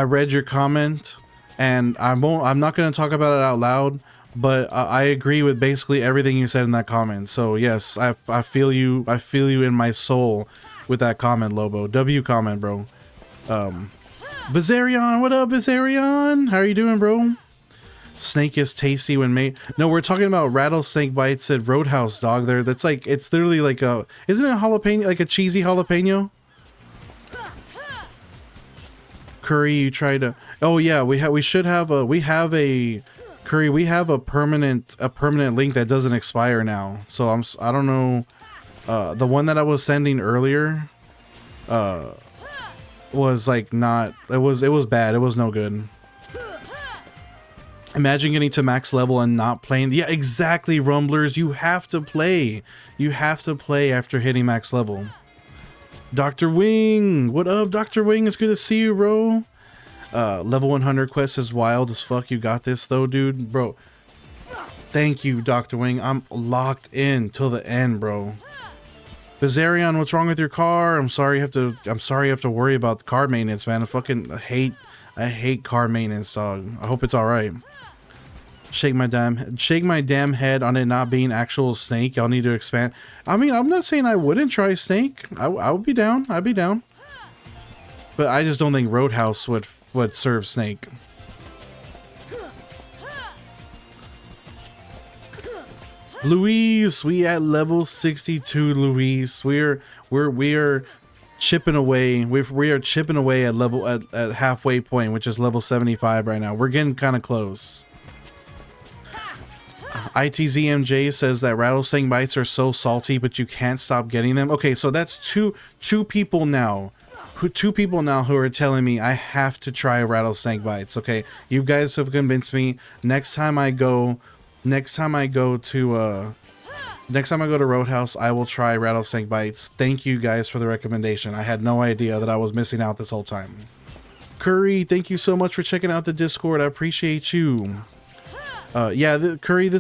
read your comment, and I'm not going to talk about it out loud, but I agree with basically everything you said in that comment. So yes, I feel you. I feel you in my soul with that comment, Lobo. W comment, bro. Vizarion, what up, Vizarion? How are you doing, bro? Snake is tasty when made. No, we're talking about rattlesnake bites at Roadhouse, dog. That's like, it's literally like a, isn't it a jalapeno, like a cheesy jalapeno? Curry, you try to, oh yeah, we have a Curry, we have a permanent link that doesn't expire now. So I don't know, the one that I was sending earlier was like not, it was bad. It was no good. Imagine getting to max level and not playing. Yeah, exactly, Rumblers. You have to play. You have to play after hitting max level. Dr. Wing, what up, Dr. Wing? It's good to see you, bro. Level 100 quest is wild as fuck. You got this though, dude. Bro, thank you, Dr. Wing. I'm locked in till the end, bro. Bizarion, what's wrong with your car? I'm sorry you have to worry about the car maintenance, man. I hate car maintenance, dog. I hope it's all right. Shake my damn head on it not being actual Snake. Y'all need to expand. I mean, I'm not saying I wouldn't try Snake. I would be down. I'd be down. But I just don't think Roadhouse would serve Snake. Luis, we at level 62, Luis. We are chipping away. We are chipping away at halfway point, which is level 75 right now. We're getting kind of close. ITZMJ says that rattlesnake bites are so salty, but you can't stop getting them. Okay, so that's two people now. Two people now who are telling me I have to try rattlesnake bites. Okay, you guys have convinced me. Next time I go to Roadhouse, I will try rattlesnake bites. Thank you guys for the recommendation. I had no idea that I was missing out this whole time. Curry, thank you so much for checking out the Discord. I appreciate you. Yeah, Curry,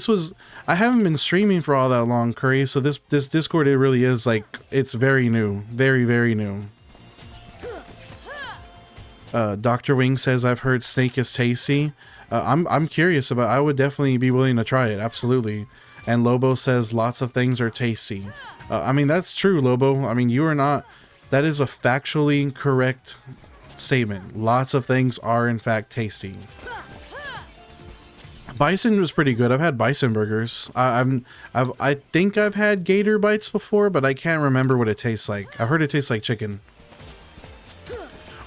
I haven't been streaming for all that long, Curry, so this Discord, it really is like, it's very new. Very, very new. Dr. Wing says, I've heard Snake is tasty. I'm curious about, I would definitely be willing to try it, absolutely. And Lobo says lots of things are tasty. I mean, that's true, Lobo. I mean, you are not, that is a factually correct statement. Lots of things are in fact tasty. Bison was pretty good. I've had bison burgers. I think I've had gator bites before, but I can't remember what it tastes like. I heard it tastes like chicken.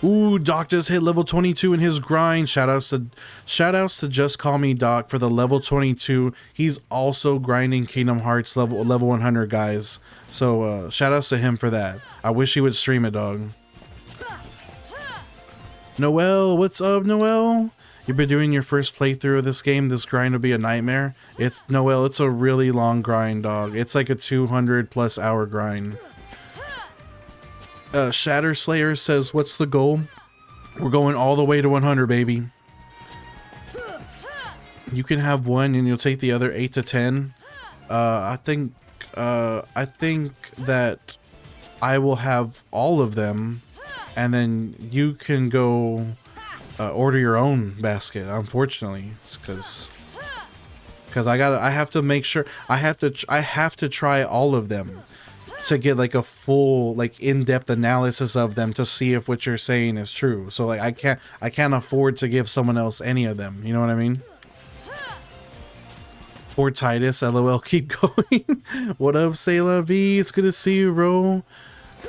Ooh, Doc just hit level 22 in his grind. Shoutouts to Just Call Me Doc for the level 22. He's also grinding Kingdom Hearts level 100, guys. So shoutouts to him for that. I wish he would stream it, dog. Noel, what's up, Noel? You've been doing your first playthrough of this game. This grind will be a nightmare. It's Noel. It's a really long grind, dog. It's like a 200+ hour grind. Shatter Slayer says, "What's the goal?" We're going all the way to 100, baby. You can have one, and you'll take the other 8 to 10. I think that I will have all of them, and then you can go. Order your own basket, unfortunately, because I have to make sure I have to try all of them to get like a full, like, in-depth analysis of them to see if what you're saying is true. So like I can't afford to give someone else any of them, you know what I mean? Poor Titus, LOL, keep going. What up, C'est La Vie? It's good to see you, bro.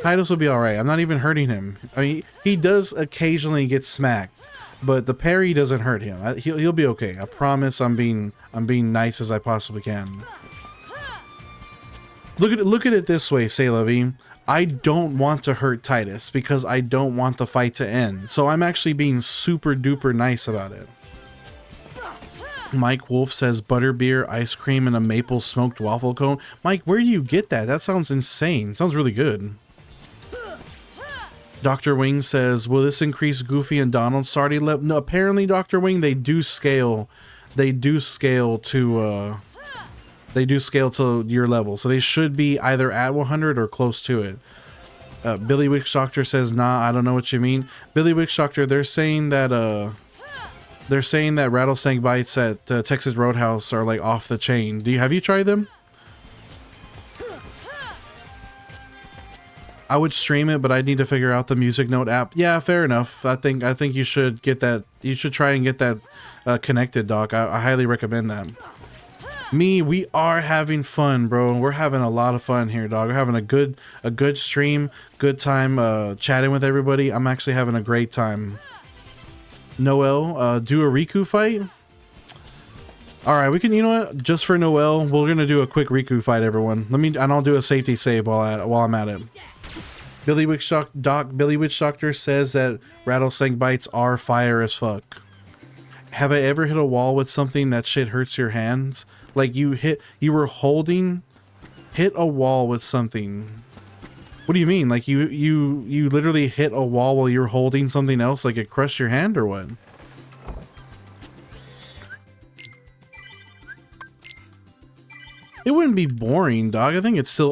Titus will be all right. I'm not even hurting him. I mean, he does occasionally get smacked, but the parry doesn't hurt him. He'll be okay. I promise. I'm being nice as I possibly can. Look at it this way, C'est La Vie. I don't want to hurt Titus because I don't want the fight to end. So I'm actually being super duper nice about it. Mike Wolf says butterbeer, ice cream, and a maple smoked waffle cone. Mike, where do you get that? That sounds insane. Sounds really good. Dr. Wing says, will this increase Goofy and Donald's starting level? No, apparently, Dr. Wing, they do scale. They do scale to your level. So they should be either at 100 or close to it. Billy Witch Doctor says, nah, I don't know what you mean. Billy Witch Doctor, they're saying that rattlesnake bites at Texas Roadhouse are like off the chain. Have you tried them? I would stream it, but I need to figure out the music note app. Yeah, fair enough. I think you should get that. You should try and get that connected, Doc. I highly recommend that. We are having fun, bro. We're having a lot of fun here, dog. We're having a good stream, good time chatting with everybody. I'm actually having a great time. Noel, do a Riku fight? All right, we can. You know what? Just for Noel, we're gonna do a quick Riku fight, everyone. And I'll do a safety save while I'm at it. Billy Witch Doctor says that rattlesnake bites are fire as fuck. Have I ever hit a wall with something that shit hurts your hands? Like hit a wall with something. What do you mean? Like you literally hit a wall while you're holding something else, like it crushed your hand or what? It wouldn't be boring, dog. I think it's still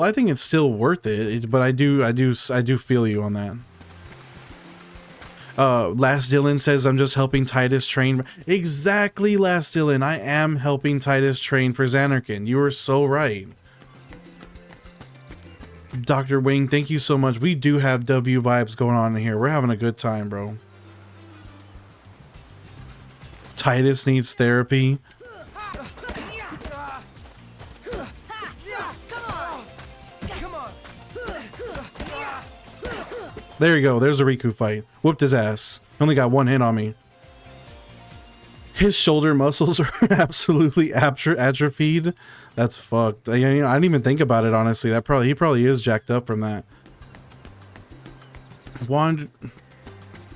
worth it. But I do feel you on that. Last Dylan says I'm just helping Titus train. Exactly, Last Dylan. I am helping Titus train for Xanarkin. You are so right. Dr. Wing, thank you so much. We do have W vibes going on in here. We're having a good time, bro. Titus needs therapy. There you go. There's a Riku fight. Whooped his ass. Only got one hit on me. His shoulder muscles are absolutely atrophied. That's fucked. I didn't even think about it, honestly. He probably is jacked up from that.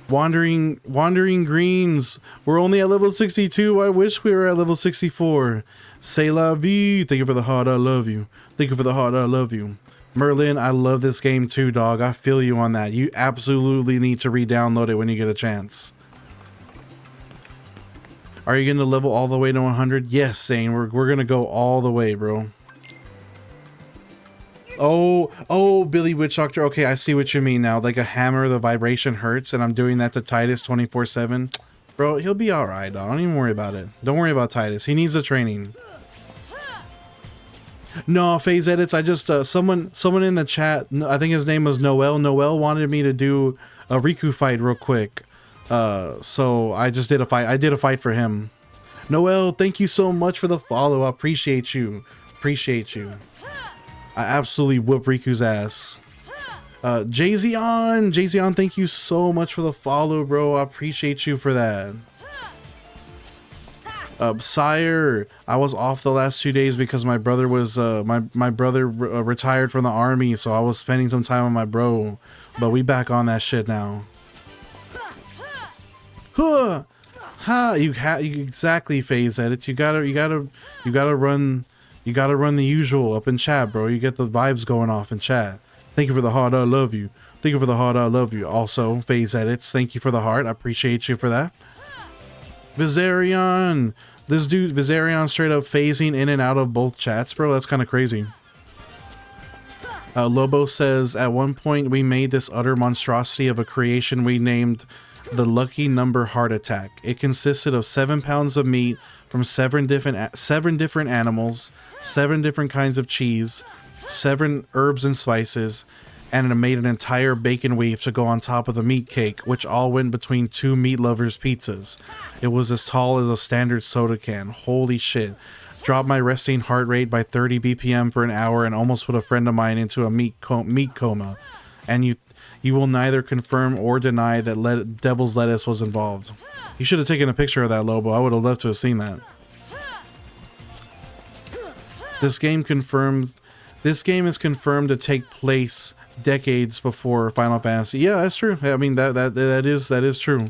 Wandering Greens. We're only at level 62. I wish we were at level 64. C'est la vie. Thank you for the heart. I love you. Thank you for the heart. I love you. Merlin, I love this game too, dog. I feel you on that. You absolutely need to re-download it when you get a chance. Are you going to level all the way to 100? Yes, Zane. We're going to go all the way, bro. Oh, Billy Witch Doctor. Okay, I see what you mean now. Like a hammer, the vibration hurts, and I'm doing that to Titus 24/7. Bro, he'll be all right, dog. Don't even worry about it. Don't worry about Titus. He needs the training. No, phase edits. I just someone in the chat, I think his name was Noel. Noel wanted me to do Riku fight real quick. So I just did a fight. I did a fight for him. Noel, thank you so much for the follow. I appreciate you. Appreciate you. I absolutely whoop Riku's ass. Jayzion, thank you so much for the follow, bro. I appreciate you for that. Sire, I was off the last 2 days because my brother was my brother retired from the army, so I was spending some time with my bro. But we back on that shit now. Huh. Ha! You exactly phase edits. You gotta run the usual up in chat, bro. You get the vibes going off in chat. Thank you for the heart. I love you. Thank you for the heart. I love you. Also, phase edits. Thank you for the heart. I appreciate you for that. Viserion. This dude, Viserion, straight up phasing in and out of both chats, bro. That's kind of crazy. Lobo says, at one point we made this utter monstrosity of a creation we named the Lucky Number Heart Attack. It consisted of 7 pounds of meat from 7 different animals, 7 different kinds of cheese, 7 herbs and spices, and it made an entire bacon weave to go on top of the meat cake, which all went between 2 meat lovers pizzas. It was as tall as a standard soda can. Holy shit. Dropped my resting heart rate by 30 BPM for an hour and almost put a friend of mine into a meat coma. And you will neither confirm or deny that devil's lettuce was involved. You should have taken a picture of that, Lobo. I would have loved to have seen that. This game is confirmed to take place decades before Final Fantasy. Yeah, that's true. I mean that is true.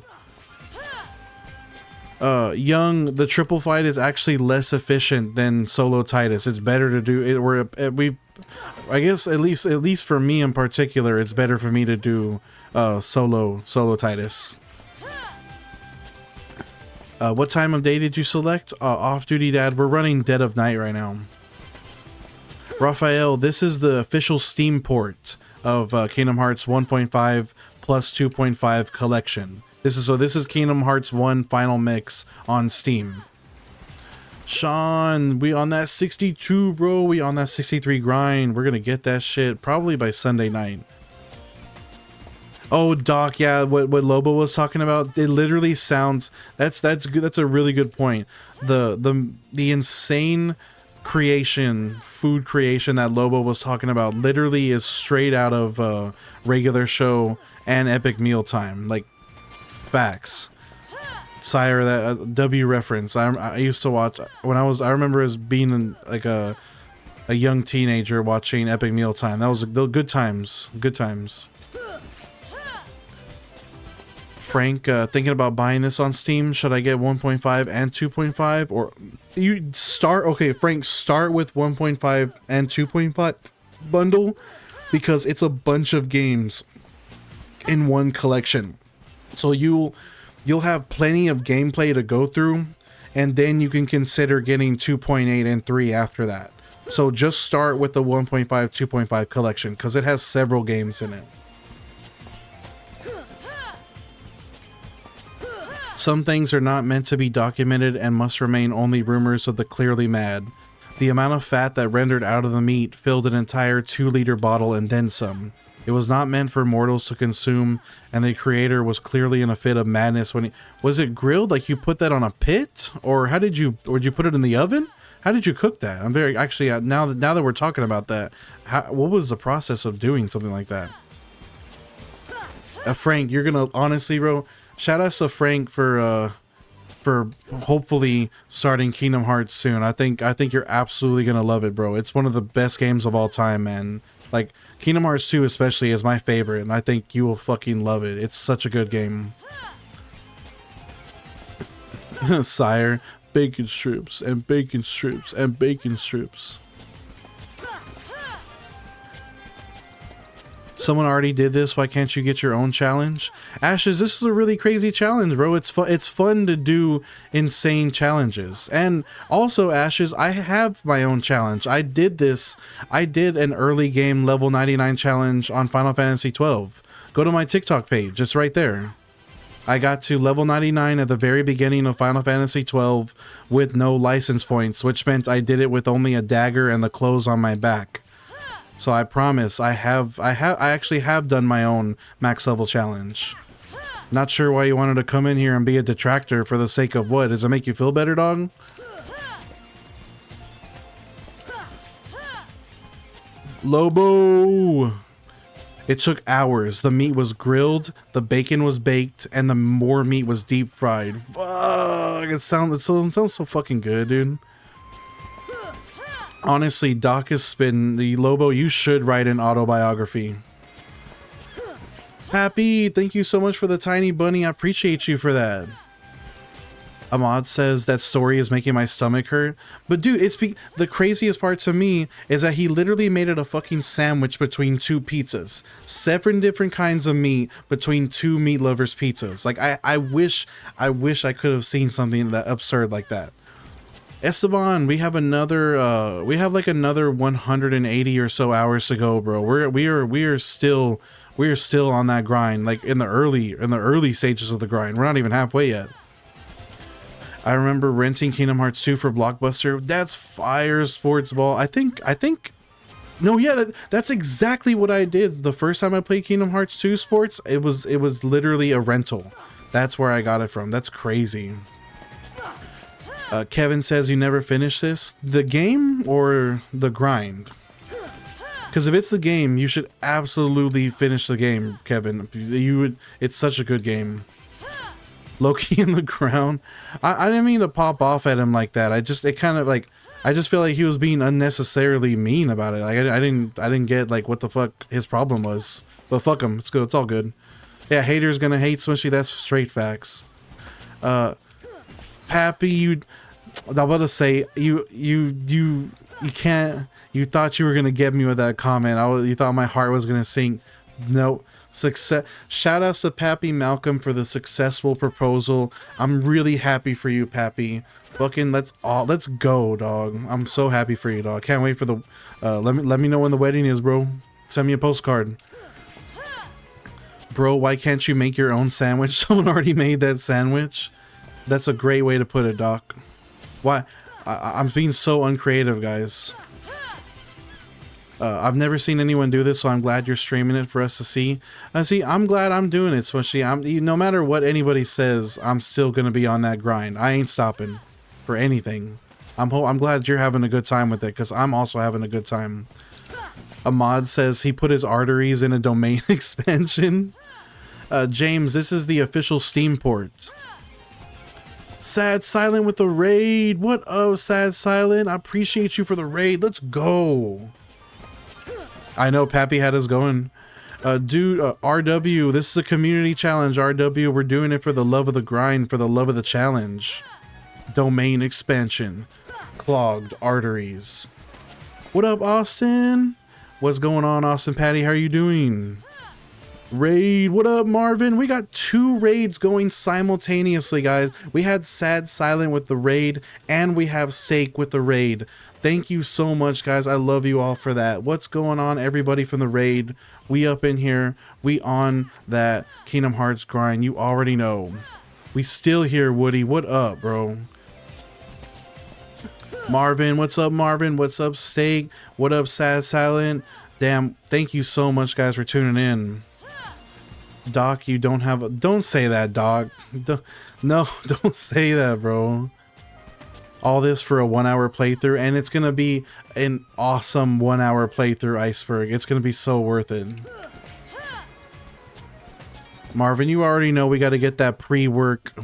Young, the triple fight is actually less efficient than solo Titus. It's better to do it. I guess at least for me in particular, it's better for me to do solo Titus. What time of day did you select? Off duty, Dad. We're running Dead of Night right now. Raphael, this is the official Steam port of Kingdom Hearts 1.5 plus 2.5 collection. This is Kingdom Hearts 1 final mix on Steam. Sean, we on that 62, bro. We on that 63 grind. We're gonna get that shit probably by Sunday night. Oh, Doc, yeah, what Lobo was talking about, it literally sounds, that's good. That's a really good point. The insane food creation that Lobo was talking about literally is straight out of regular show and Epic Mealtime. Like, facts. Sire, that W reference. I used to watch when I remember as being like a young teenager watching Epic Mealtime. That was good times. Good times. Frank, thinking about buying this on Steam. Should I get 1.5 and 2.5, or you start? Okay, Frank, start with 1.5 and 2.5 bundle because it's a bunch of games in one collection. So you'll have plenty of gameplay to go through, and then you can consider getting 2.8 and 3 after that. So just start with the 1.5, 2.5 collection because it has several games in it. Some things are not meant to be documented and must remain only rumors of the clearly mad. The amount of fat that rendered out of the meat filled an entire 2-liter bottle and then some. It was not meant for mortals to consume, and the creator was clearly in a fit of madness when he... Was it grilled? Like you put that on a pit? Or how did you... Or did you put it in the oven? How did you cook that? I'm very... Actually, now that we're talking about that, what was the process of doing something like that? Frank, you're gonna... Honestly, bro, shout out to Frank for hopefully starting Kingdom Hearts soon. I think you're absolutely gonna love it, bro. It's one of the best games of all time, man. Like, Kingdom Hearts 2 especially is my favorite, and I think you will fucking love it. It's such a good game. Sire, bacon strips, and bacon strips, and bacon strips. Someone already did this, why can't you get your own challenge? Ashes, this is a really crazy challenge, bro. It's fun to do insane challenges. And also, Ashes, I have my own challenge. I did an early game level 99 challenge on Final Fantasy 12. Go to my TikTok page, it's right there. I got to level 99 at the very beginning of Final Fantasy 12 with no license points, which meant I did it with only a dagger and the clothes on my back. So I promise I actually have done my own max level challenge. Not sure why you wanted to come in here and be a detractor for the sake of what? Does it make you feel better, dog? Lobo! It took hours. The meat was grilled, the bacon was baked, and the more meat was deep fried. Fuck! It sounds so fucking good, dude. Honestly, Doc is spin. The Lobo, you should write an autobiography. Happy, thank you so much for the tiny bunny. I appreciate you for that. Ahmad says that story is making my stomach hurt. But dude, the craziest part to me is that he literally made it a fucking sandwich between two pizzas. 7 different kinds of meat between 2 meat lovers pizzas. Like I wish I could have seen something that absurd like that. Esteban, we have like another 180 or so hours to go, bro. We are still on that grind, like in the early stages of the grind. We're not even halfway yet. I remember renting Kingdom Hearts 2 for Blockbuster. That's fire, sports ball. I think no, yeah, that's exactly what I did the first time I played Kingdom Hearts 2 sports. It was literally a rental. That's where I got it from. That's crazy. Kevin says you never finished this. The game or the grind? Because if it's the game, you should absolutely finish the game, Kevin. It's such a good game. Loki in the ground. I didn't mean to pop off at him like that. I just feel like he was being unnecessarily mean about it. Like I didn't get like what the fuck his problem was. But fuck him. It's good. It's all good. Yeah, haters gonna hate Smushy. That's straight facts. Pappy, I was about to say you can't. You thought you were gonna get me with that comment. You thought my heart was gonna sink. Nope. Success. Shout outs to Pappy Malcolm for the successful proposal. I'm really happy for you, Pappy. Fucking let's go, dog. I'm so happy for you, dog. Can't wait for the let me know when the wedding is, bro. Send me a postcard. Bro, why can't you make your own sandwich? Someone already made that sandwich. That's a great way to put it, Doc. Why? I'm being so uncreative, guys. I've never seen anyone do this, so I'm glad you're streaming it for us to see. See, I'm glad I'm doing it, especially no matter what anybody says, I'm still gonna be on that grind. I ain't stopping for anything. I'm glad you're having a good time with it, because I'm also having a good time. Ahmad says he put his arteries in a domain expansion. James, this is the official Steam port. Sad Silent with the raid. What up, Sad Silent? I appreciate you for the raid. Let's go. I know Pappy had us going. Dude, RW, this is a community challenge. RW, we're doing it for the love of the grind, for the love of the challenge. Domain expansion. Clogged arteries. What up, Austin? What's going on, Austin Patty? How are you doing? Raid, what up, Marvin? We got 2 raids going simultaneously, guys. We had Sad Silent with the raid, and we have Steak with the raid. Thank you so much, guys. I love you all for that. What's going on, everybody from the raid? We up in here. We on that Kingdom Hearts grind. You already know. We still here, Woody. What up, bro? Marvin, what's up, Marvin? What's up, Steak? What up, Sad Silent? Damn, thank you so much, guys, for tuning in. Doc, you don't have a... Don't say that, Doc. No, don't say that, bro. All this for a 1-hour playthrough, and it's gonna be an awesome 1-hour playthrough, Iceberg. It's gonna be so worth it. Marvin, you already know we got to get that pre-work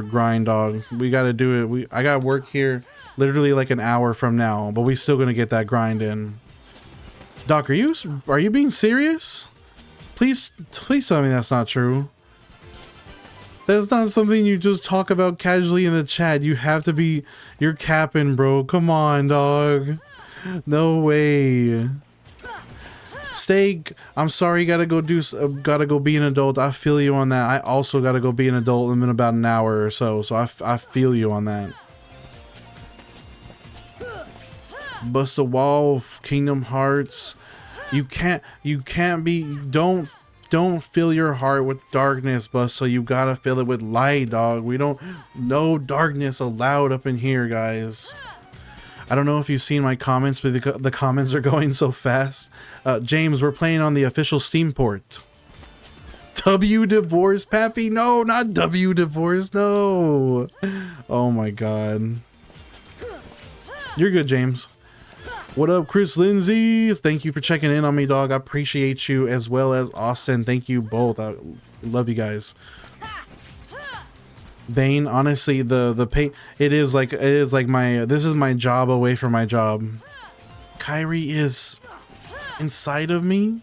grind, dog. We got to do it. I got work here literally like an hour from now, but we still gonna get that grind in. Doc, are you being serious? Please tell me that's not true. That's not something you just talk about casually in the chat. You have to be... You're capping, bro. Come on, dog. No way. Steak, I'm sorry, gotta go be an adult. I feel you on that. I also gotta go be an adult in about an hour or so. So I feel you on that. Bust a wall, Kingdom Hearts. You can't be... Don't fill your heart with darkness, but so you gotta fill it with light, dog. No darkness allowed up in here, guys. I don't know if you've seen my comments, but the comments are going so fast. James, we're playing on the official Steam port. W divorce, Pappy? No, not W divorce. No. Oh my god. You're good, James. What up, Chris Lindsay? Thank you for checking in on me, dog. I appreciate you, as well as Austin. Thank you both. I love you guys. Bane, honestly, the pay, it is like my, this is my job away from my job. Kyrie is inside of me.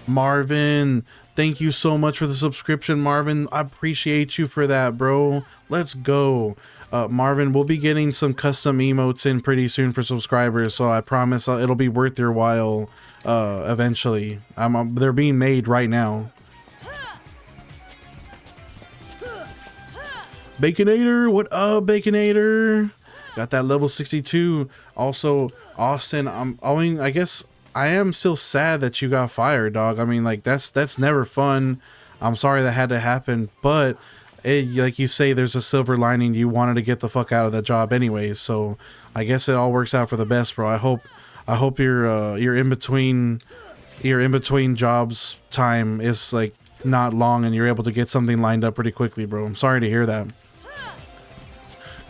Marvin, thank you so much for the subscription, Marvin. I appreciate you for that, bro. Let's go. Marvin, we'll be getting some custom emotes in pretty soon for subscribers, so I promise it'll be worth your while eventually. They're being made right now. Baconator, what up, Baconator? Got that level 62. Also, Austin, I guess I am still sad that you got fired, dog. I mean, like, that's never fun. I'm sorry that had to happen, but like you say, there's a silver lining. You wanted to get the fuck out of that job anyways, so I guess it all works out for the best, bro. I hope your in between jobs time is like not long and you're able to get something lined up pretty quickly, bro. I'm sorry to hear that.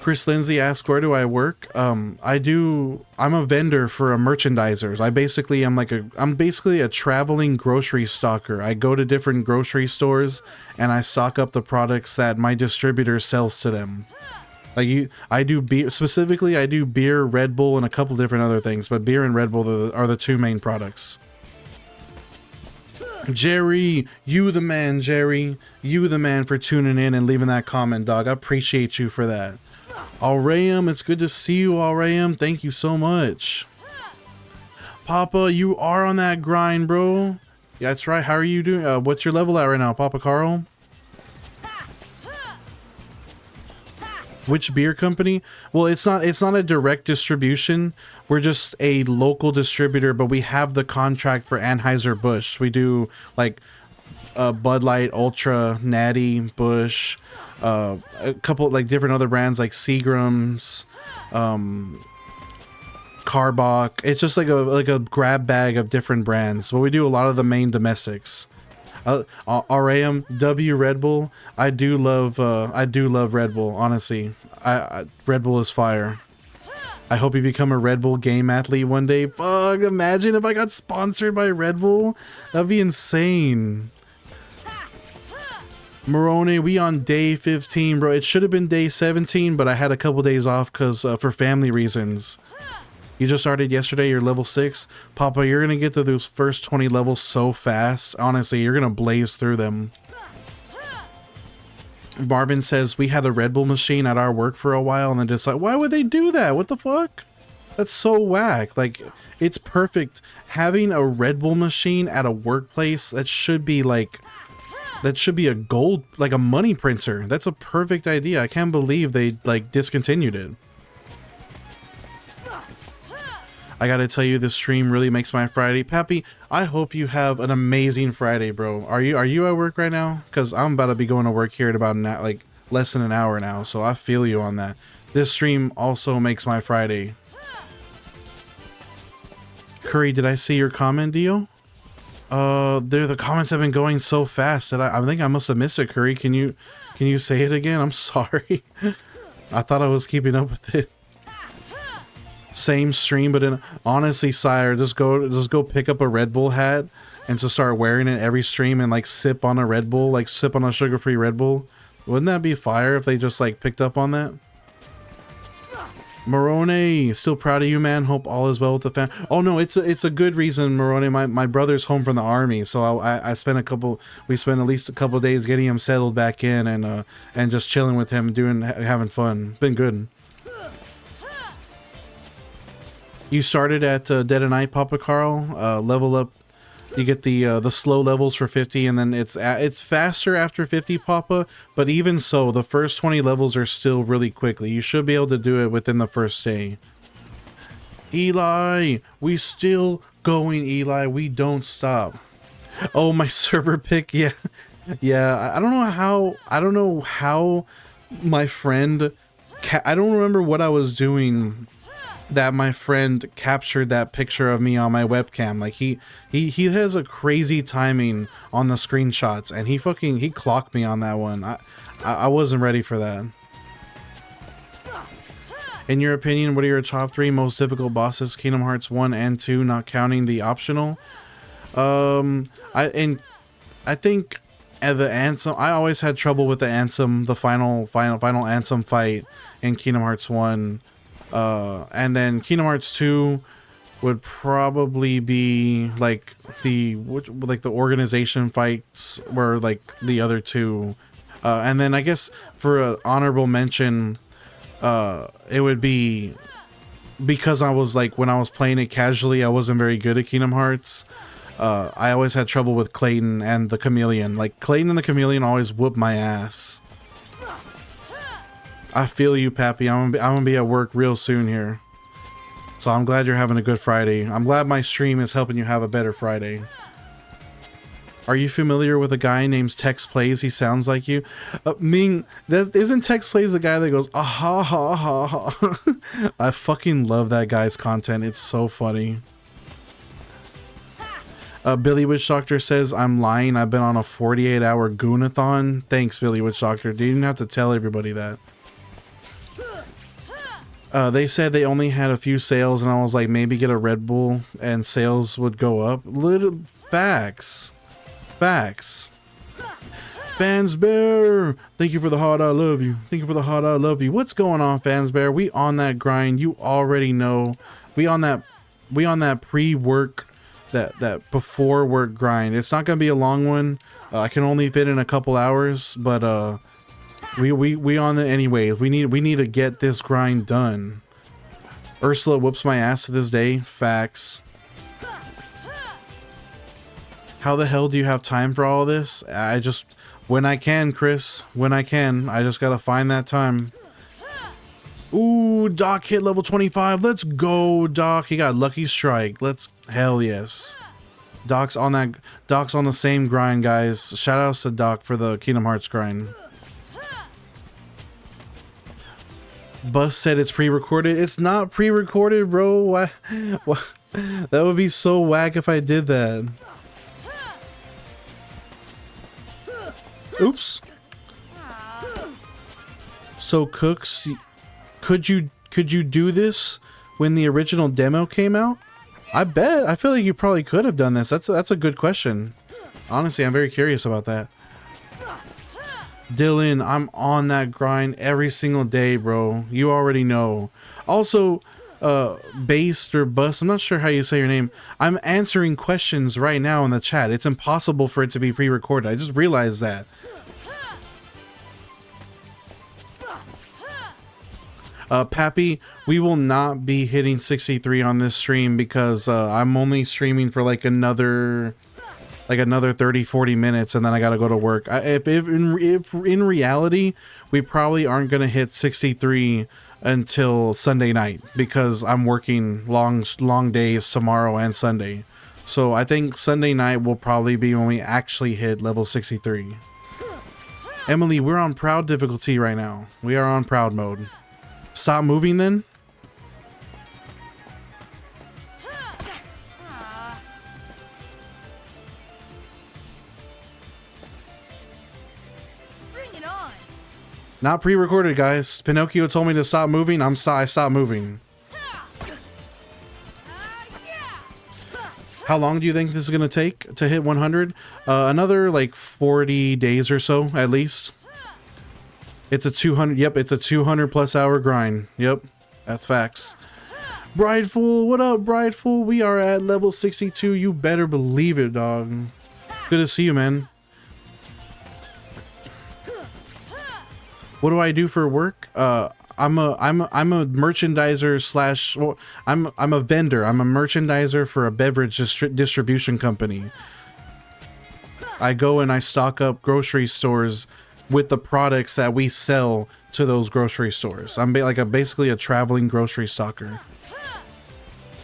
Chris Lindsay asks, where do I work? I'm a vendor for a merchandisers. I'm basically a traveling grocery stocker. I go to different grocery stores and I stock up the products that my distributor sells to them. Like I do beer, specifically I do beer, Red Bull, and a couple different other things, but beer and Red Bull are the two main products. Jerry, you the man, Jerry. You the man for tuning in and leaving that comment, dog. I appreciate you for that. Alrayam, it's good to see you, Alrayam. Thank you so much. Papa, you are on that grind, bro. Yeah, that's right. How are you doing? What's your level at right now, Papa Carl? Which beer company? Well, it's not a direct distribution. We're just a local distributor, but we have the contract for Anheuser-Busch. We do like Bud Light, Ultra, Natty, Busch, a couple like different other brands like Seagram's, Carbach. It's just like a grab bag of different brands. But we do a lot of the main domestics. RAM W Red Bull. I do love Red Bull. Honestly, Red Bull is fire. I hope you become a Red Bull game athlete one day. Fuck, imagine if I got sponsored by Red Bull. That'd be insane. Moroni, we on day 15, bro. It should have been day 17, but I had a couple days off because for family reasons. You just started yesterday, you're level 6. Papa, you're going to get to those first 20 levels so fast. Honestly, you're going to blaze through them. Marvin says, we had a Red Bull machine at our work for a while, and then just like, why would they do that? What the fuck? That's so whack. Like, it's perfect. Having a Red Bull machine at a workplace, that should be like... That should be a gold, like a money printer. That's a perfect idea. I can't believe they like discontinued it. I gotta tell you, this stream really makes my Friday. Pappy, I hope you have an amazing Friday, bro. Are you at work right now? Because I'm about to be going to work here in about like less than an hour now, so I feel you on that. This stream also makes my Friday. Curry, did I see your comment, Dio? The comments have been going so fast that I think I must have missed it, Curry. Can you say it again? I'm sorry. I thought I was keeping up with it. Same stream, but honestly, sire, just go pick up a Red Bull hat and just start wearing it every stream and like sip on a Red Bull, like sip on a sugar-free Red Bull. Wouldn't that be fire if they just like picked up on that? Moroni, still proud of you, man. Hope all is well with the fam. Oh no, it's a good reason, Moroni. My brother's home from the army, so we spent at least a couple days getting him settled back in and just chilling with him, having fun. Been good. You started at Dead of Night, Papa Carl. Level up. You get the slow levels for 50, and then it's faster after 50, Papa. But even so, the first 20 levels are still really quickly. You should be able to do it within the first day. Eli, we still going, Eli. We don't stop. Oh, my server pick, yeah, yeah. I don't know how my friend. I don't remember what I was doing that my friend captured that picture of me on my webcam. Like he has a crazy timing on the screenshots, and he clocked me on that one. I wasn't ready for that. In your opinion, what are your top 3 most difficult bosses? Kingdom Hearts 1 and 2, not counting the optional. I think the Ansem, I always had trouble with the Ansem, the final Ansem fight in Kingdom Hearts 1. And then Kingdom Hearts 2 would probably be like the organization fights were like the other 2. And then I guess for an honorable mention, it would be because I was like, when I was playing it casually, I wasn't very good at Kingdom Hearts. I always had trouble with Clayton and the Chameleon. Like, Clayton and the Chameleon always whooped my ass. I feel you, Pappy. I'm gonna be at work real soon here. So I'm glad you're having a good Friday. I'm glad my stream is helping you have a better Friday. Are you familiar with a guy named Tex Plays? He sounds like you. Ming, isn't Tex Plays the guy that goes, ah ha ha ha ha? I fucking love that guy's content. It's so funny. Billy Witch Doctor says, I'm lying. I've been on a 48-hour Goonathon. Thanks, Billy Witch Doctor. You didn't have to tell everybody that. They said they only had a few sales, and I was like, maybe get a Red Bull and sales would go up. Little facts. Facts. Fans Bear, thank you for the heart, I love you. Thank you for the heart, I love you. What's going on, Fans Bear? We on that grind. You already know. We on that pre-work, that before work grind. It's not gonna be a long one. I can only fit in a couple hours, but we on it anyways. We need to get this grind done. Ursula whoops my ass to this day. Facts. How the hell do you have time for all this? I just, when I can, Chris, when I can, I just gotta find that time. Ooh, Doc hit level 25. Let's go, Doc. He got Lucky Strike. Hell yes. Doc's on the same grind, guys. Shout outs to Doc for the Kingdom Hearts grind. Bus said it's pre-recorded. It's not pre-recorded, bro. Why? That would be so whack if I did that. Oops. So Cooks, could you do this when the original demo came out? I bet. I feel like you probably could have done this. That's a good question. Honestly, I'm very curious about that. Dylan, I'm on that grind every single day, bro. You already know. Also, Based or Bust, I'm not sure how you say your name. I'm answering questions right now in the chat. It's impossible for it to be pre-recorded. I just realized that. Pappy, we will not be hitting 63 on this stream because I'm only streaming for like another 30-40 minutes, and then I gotta go to work. If in reality, we probably aren't gonna hit 63 until Sunday night because I'm working long days tomorrow and Sunday. So I think Sunday night will probably be when we actually hit level 63. Emily, we're on proud difficulty right now. We are on proud mode. Stop moving then. Not pre-recorded, guys. Pinocchio told me to stop moving. I stopped moving. How long do you think this is gonna take to hit 100? Another like 40 days or so, at least. It's a 200. Yep, it's a 200 plus hour grind. Yep, that's facts. Brideful, what up, Brideful? We are at level 62. You better believe it, dog. Good to see you, man. What do I do for work? I'm a merchandiser slash. Well, I'm a vendor. I'm a merchandiser for a beverage distribution company. I go and I stock up grocery stores with the products that we sell to those grocery stores. I'm basically a traveling grocery stocker.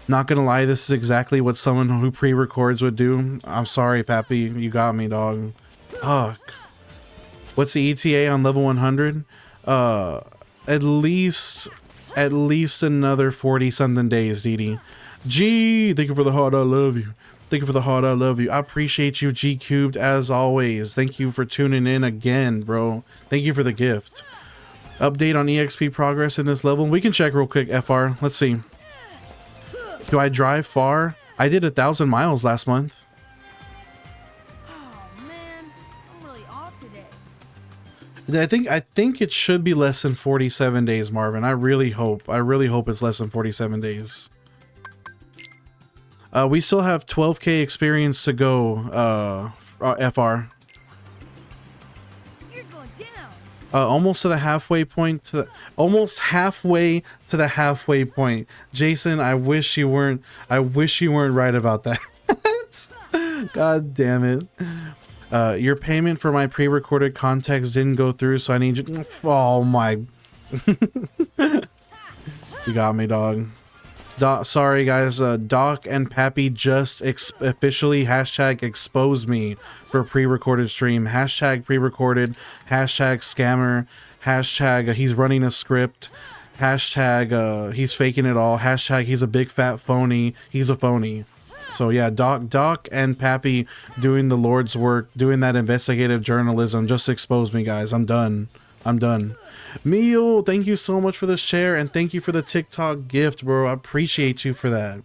Not gonna lie, this is exactly what someone who pre-records would do. I'm sorry, Pappy, you got me, dog. Fuck. What's the ETA on level 100? At least At least another 40 something days, Didi. G, thank you for the heart. I love you. Thank you for the heart. I love you. I appreciate you, G Cubed, as always. Thank you for tuning in again, bro. Thank you for the gift. Update on EXP progress in this level. We can check real quick, FR. Let's see. Do I drive far? I did 1,000 miles last month. Oh man, I'm really off today. I think it should be less than 47 days, Marvin. I really hope it's less than 47 days. We still have 12k experience to go, FR. You're going down. Almost to the halfway point. Almost halfway to the halfway point. Jason, I wish you weren't right about that. God damn it. Your payment for my pre-recorded context didn't go through, so I need you. Oh my. You got me, dog. Sorry guys, Doc and Pappy just officially hashtag expose me for pre-recorded stream. Hashtag pre-recorded, hashtag scammer, hashtag he's running a script, hashtag he's faking it all, hashtag he's a big fat phony, he's a phony. So yeah, Doc and Pappy doing the Lord's work, doing that investigative journalism, just expose me, guys. I'm done. Mio, thank you so much for this share, and thank you for the TikTok gift, bro. I appreciate you for that.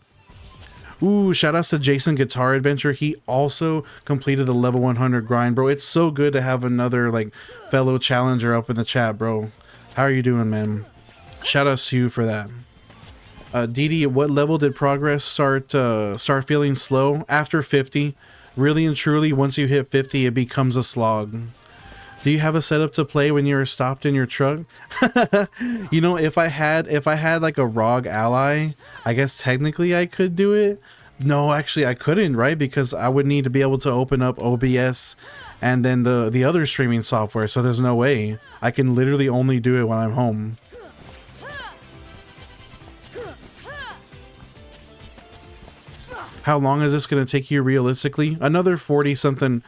Ooh, shout outs to Jason Guitar Adventure. He also completed the level 100 grind, bro. It's so good to have another like fellow challenger up in the chat, bro. How are you doing, man? Shout outs to you for that. Didi, at what level did progress start feeling slow? After 50. Really and truly, once you hit 50, it becomes a slog. Do you have a setup to play when you're stopped in your truck? You know, if I had like a ROG ally, I guess technically I could do it. No, actually I couldn't, right? Because I would need to be able to open up OBS and then the other streaming software. So there's no way. I can literally only do it when I'm home. How long is this going to take you realistically? Another 40 something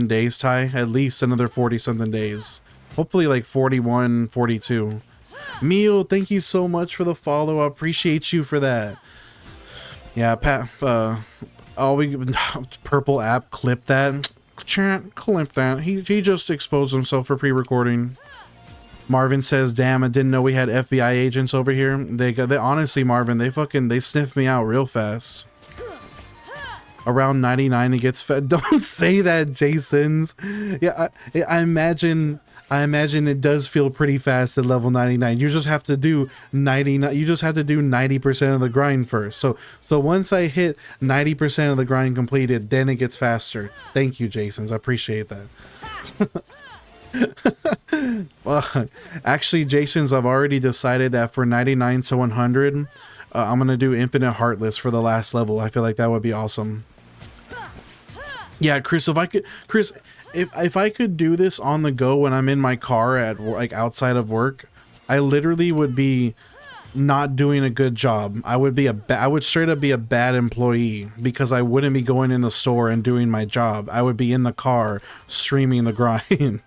days, Ty. At least another 40 something days. Hopefully like 41, 42. Mio, thank you so much for the follow. I appreciate you for that. Yeah, Pat, purple app, clip that. Chat, clip that. He just exposed himself for pre-recording. Marvin says, damn, I didn't know we had FBI agents over here. They honestly, Marvin, they sniffed me out real fast. Around 99 it gets fed. Don't say that, Jason's. Yeah, I imagine it does feel pretty fast at level 99. You just have to do 99. You just have to do 90% of the grind first. So once I hit 90% of the grind completed, then it gets faster. Thank you, Jason's. I appreciate that. Actually, Jason's, I've already decided that for 99 to 100, I'm gonna do infinite heartless for the last level. I feel like that would be awesome. Yeah, Chris, if I could do this on the go when I'm in my car at like outside of work, I literally would be not doing a good job. I would straight up be a bad employee because I wouldn't be going in the store and doing my job. I would be in the car streaming the grind.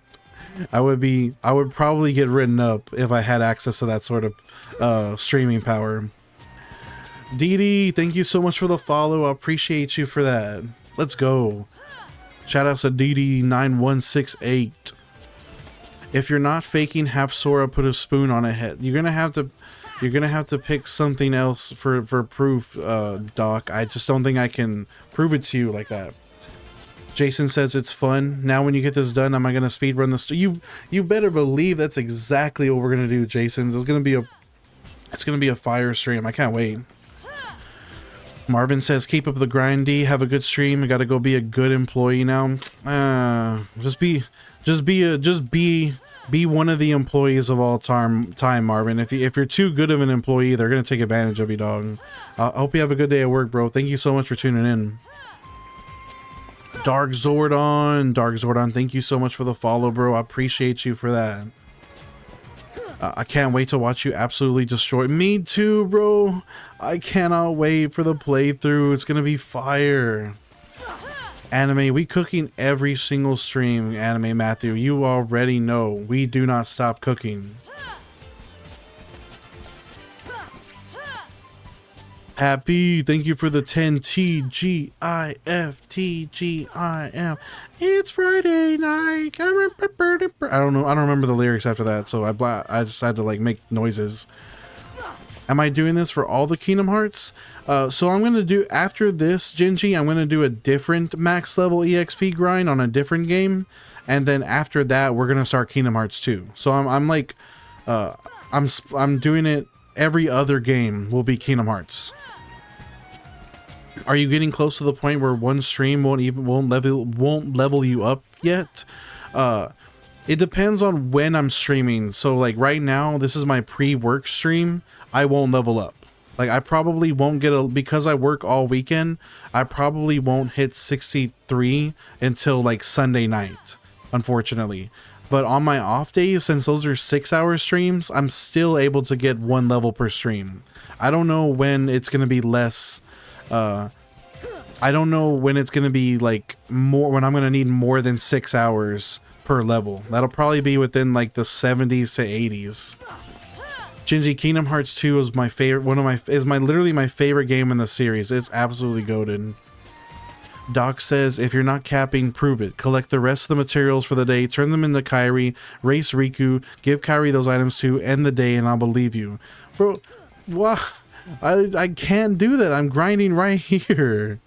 I would probably get written up if I had access to that sort of streaming power. Didi, thank you so much for the follow. I appreciate you for that. Let's go. Shout outs to Didi9168. If you're not faking, have Sora put a spoon on a head. You're gonna have to pick something else for proof, Doc. I just don't think I can prove it to you like that. Jason says it's fun. Now when you get this done, am I gonna speedrun this? You better believe that's exactly what we're gonna do, Jason. It's gonna be a fire stream. I can't wait. Marvin says, keep up the grind, D. Have a good stream. I gotta go be a good employee now. Just be one of the employees of all time, Marvin. If you're too good of an employee, they're gonna take advantage of you, dog. I hope you have a good day at work, bro. Thank you so much for tuning in. Dark Zordon, thank you so much for the follow, bro. I appreciate you for that. I can't wait to watch you absolutely destroy. Me too, bro. I cannot wait for the playthrough. It's gonna be fire. Anime, we cooking every single stream. Anime Matthew, you already know we do not stop cooking. Happy, thank you for the 10 TGIFTGIM. It's Friday night. I don't know. I don't remember the lyrics after that, so I just had to like make noises. Am I doing this for all the Kingdom Hearts? So I'm gonna do, after this, Gingy, I'm gonna do a different max level EXP grind on a different game, and then after that, we're gonna start Kingdom Hearts 2. So I'm like, I'm doing it. Every other game will be Kingdom Hearts. Are you getting close to the point where one stream won't level you up yet? It depends on when I'm streaming. So like right now, this is my pre-work stream. I won't level up. Like I probably won't because I work all weekend, I probably won't hit 63 until like Sunday night, unfortunately. But on my off days, since those are 6-hour streams, I'm still able to get 1 level per stream. I don't know when it's going to be less. I don't know when it's going to be like more, when I'm going to need more than 6 hours per level. That'll probably be within like the 70s to 80s. Gingy, Kingdom Hearts 2 is my favorite, literally my favorite game in the series. It's absolutely goated. Doc says, if you're not capping, prove it. Collect the rest of the materials for the day, turn them into Kairi, race Riku, give Kairi those items to end the day, and I'll believe you. Bro, what? I can't do that. I'm grinding right here.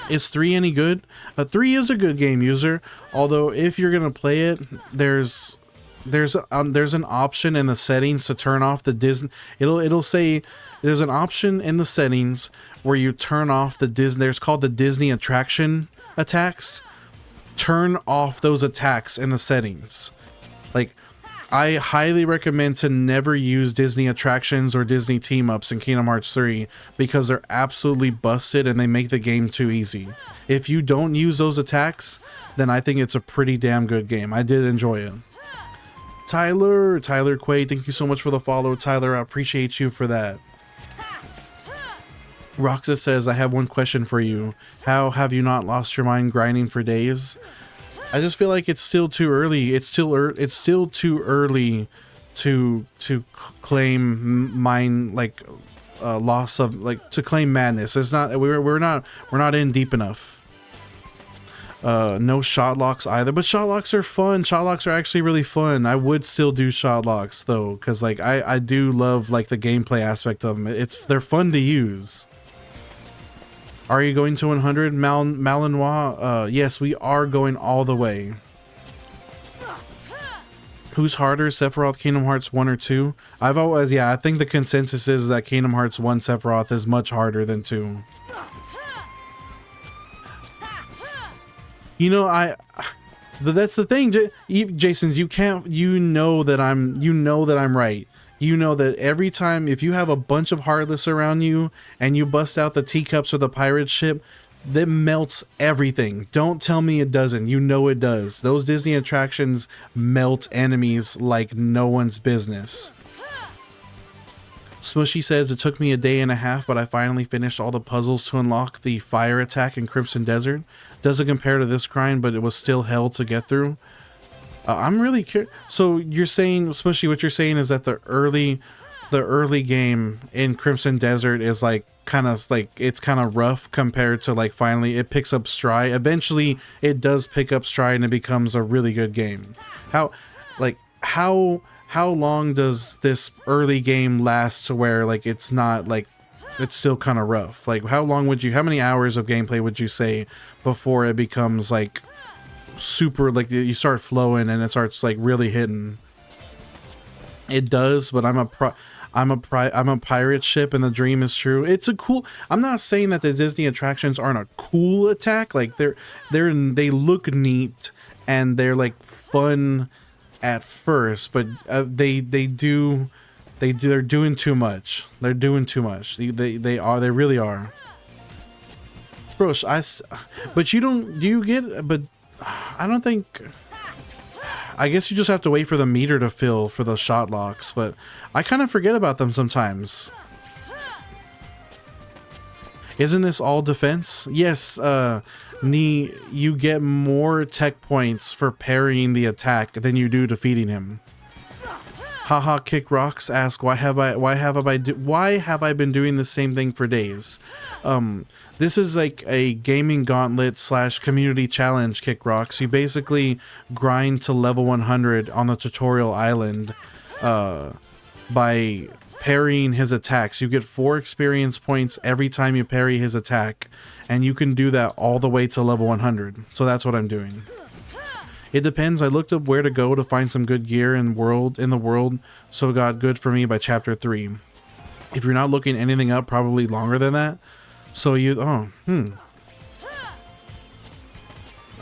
Is 3 any good? 3 is a good game, user. Although, if you're gonna play it, there's an option in the settings to turn off the Disney. It'll say there's an option in the settings where you turn off the Disney. There's called the Disney attraction attacks. Turn off those attacks in the settings. Like, I highly recommend to never use Disney attractions or Disney team ups in Kingdom Hearts 3 because they're absolutely busted and they make the game too easy. If you don't use those attacks, then I think it's a pretty damn good game. I did enjoy it. Tyler Quay, thank you so much for the follow, Tyler. I appreciate you for that. Roxa says, I have one question for you. How have you not lost your mind grinding for days? I just feel like it's still too early. It's still too early to claim mind, like loss of, like, to claim madness. It's not, we're not in deep enough. No shot locks either, but shot locks are fun. Shot locks are actually really fun. I would still do shot locks though, because like I do love like the gameplay aspect of them. They're fun to use. Are you going to 100, Malinois? Yes, we are going all the way. Who's harder, Sephiroth, Kingdom Hearts 1 or 2? I think the consensus is that Kingdom Hearts 1 Sephiroth is much harder than 2. You know, that's the thing, Jason. You know that I'm right. You know that every time, if you have a bunch of Heartless around you and you bust out the teacups or the pirate ship, that melts everything. Don't tell me it doesn't. You know it does. Those Disney attractions melt enemies like no one's business. Smushy says, it took me a day and a half, but I finally finished all the puzzles to unlock the fire attack in Crimson Desert. Doesn't compare to this grind, but it was still hell to get through. I'm really curious. So you're saying, Smushy, what you're saying is that the early game in Crimson Desert is like kind of rough compared to like finally it picks up stride. Eventually it does pick up stride and it becomes a really good game. How long does this early game last to where like it's not like it's still kind of rough? Like how many hours of gameplay would you say before it becomes like super, like you start flowing and it starts like really hitting? It does, but I'm a pirate ship and the dream is true. It's a cool, I'm not saying that the Disney attractions aren't a cool attack. Like they look neat and they're like fun at first, but they're doing too much. They're doing too much. They really are. Bro, but I don't think, I guess you just have to wait for the meter to fill for the shot locks, but I kind of forget about them sometimes. Isn't this all defense? Yes, you get more tech points for parrying the attack than you do defeating him. Haha Kick Rocks ask, why have I been doing the same thing for days? This is like a gaming gauntlet / community challenge, Kick Rocks. You basically grind to level 100 on the tutorial island by parrying his attacks. You get 4 experience points every time you parry his attack, and you can do that all the way to level 100. So that's what I'm doing. It depends. I looked up where to go to find some good gear in the world, so it got good for me by chapter 3. If you're not looking anything up, probably longer than that. So you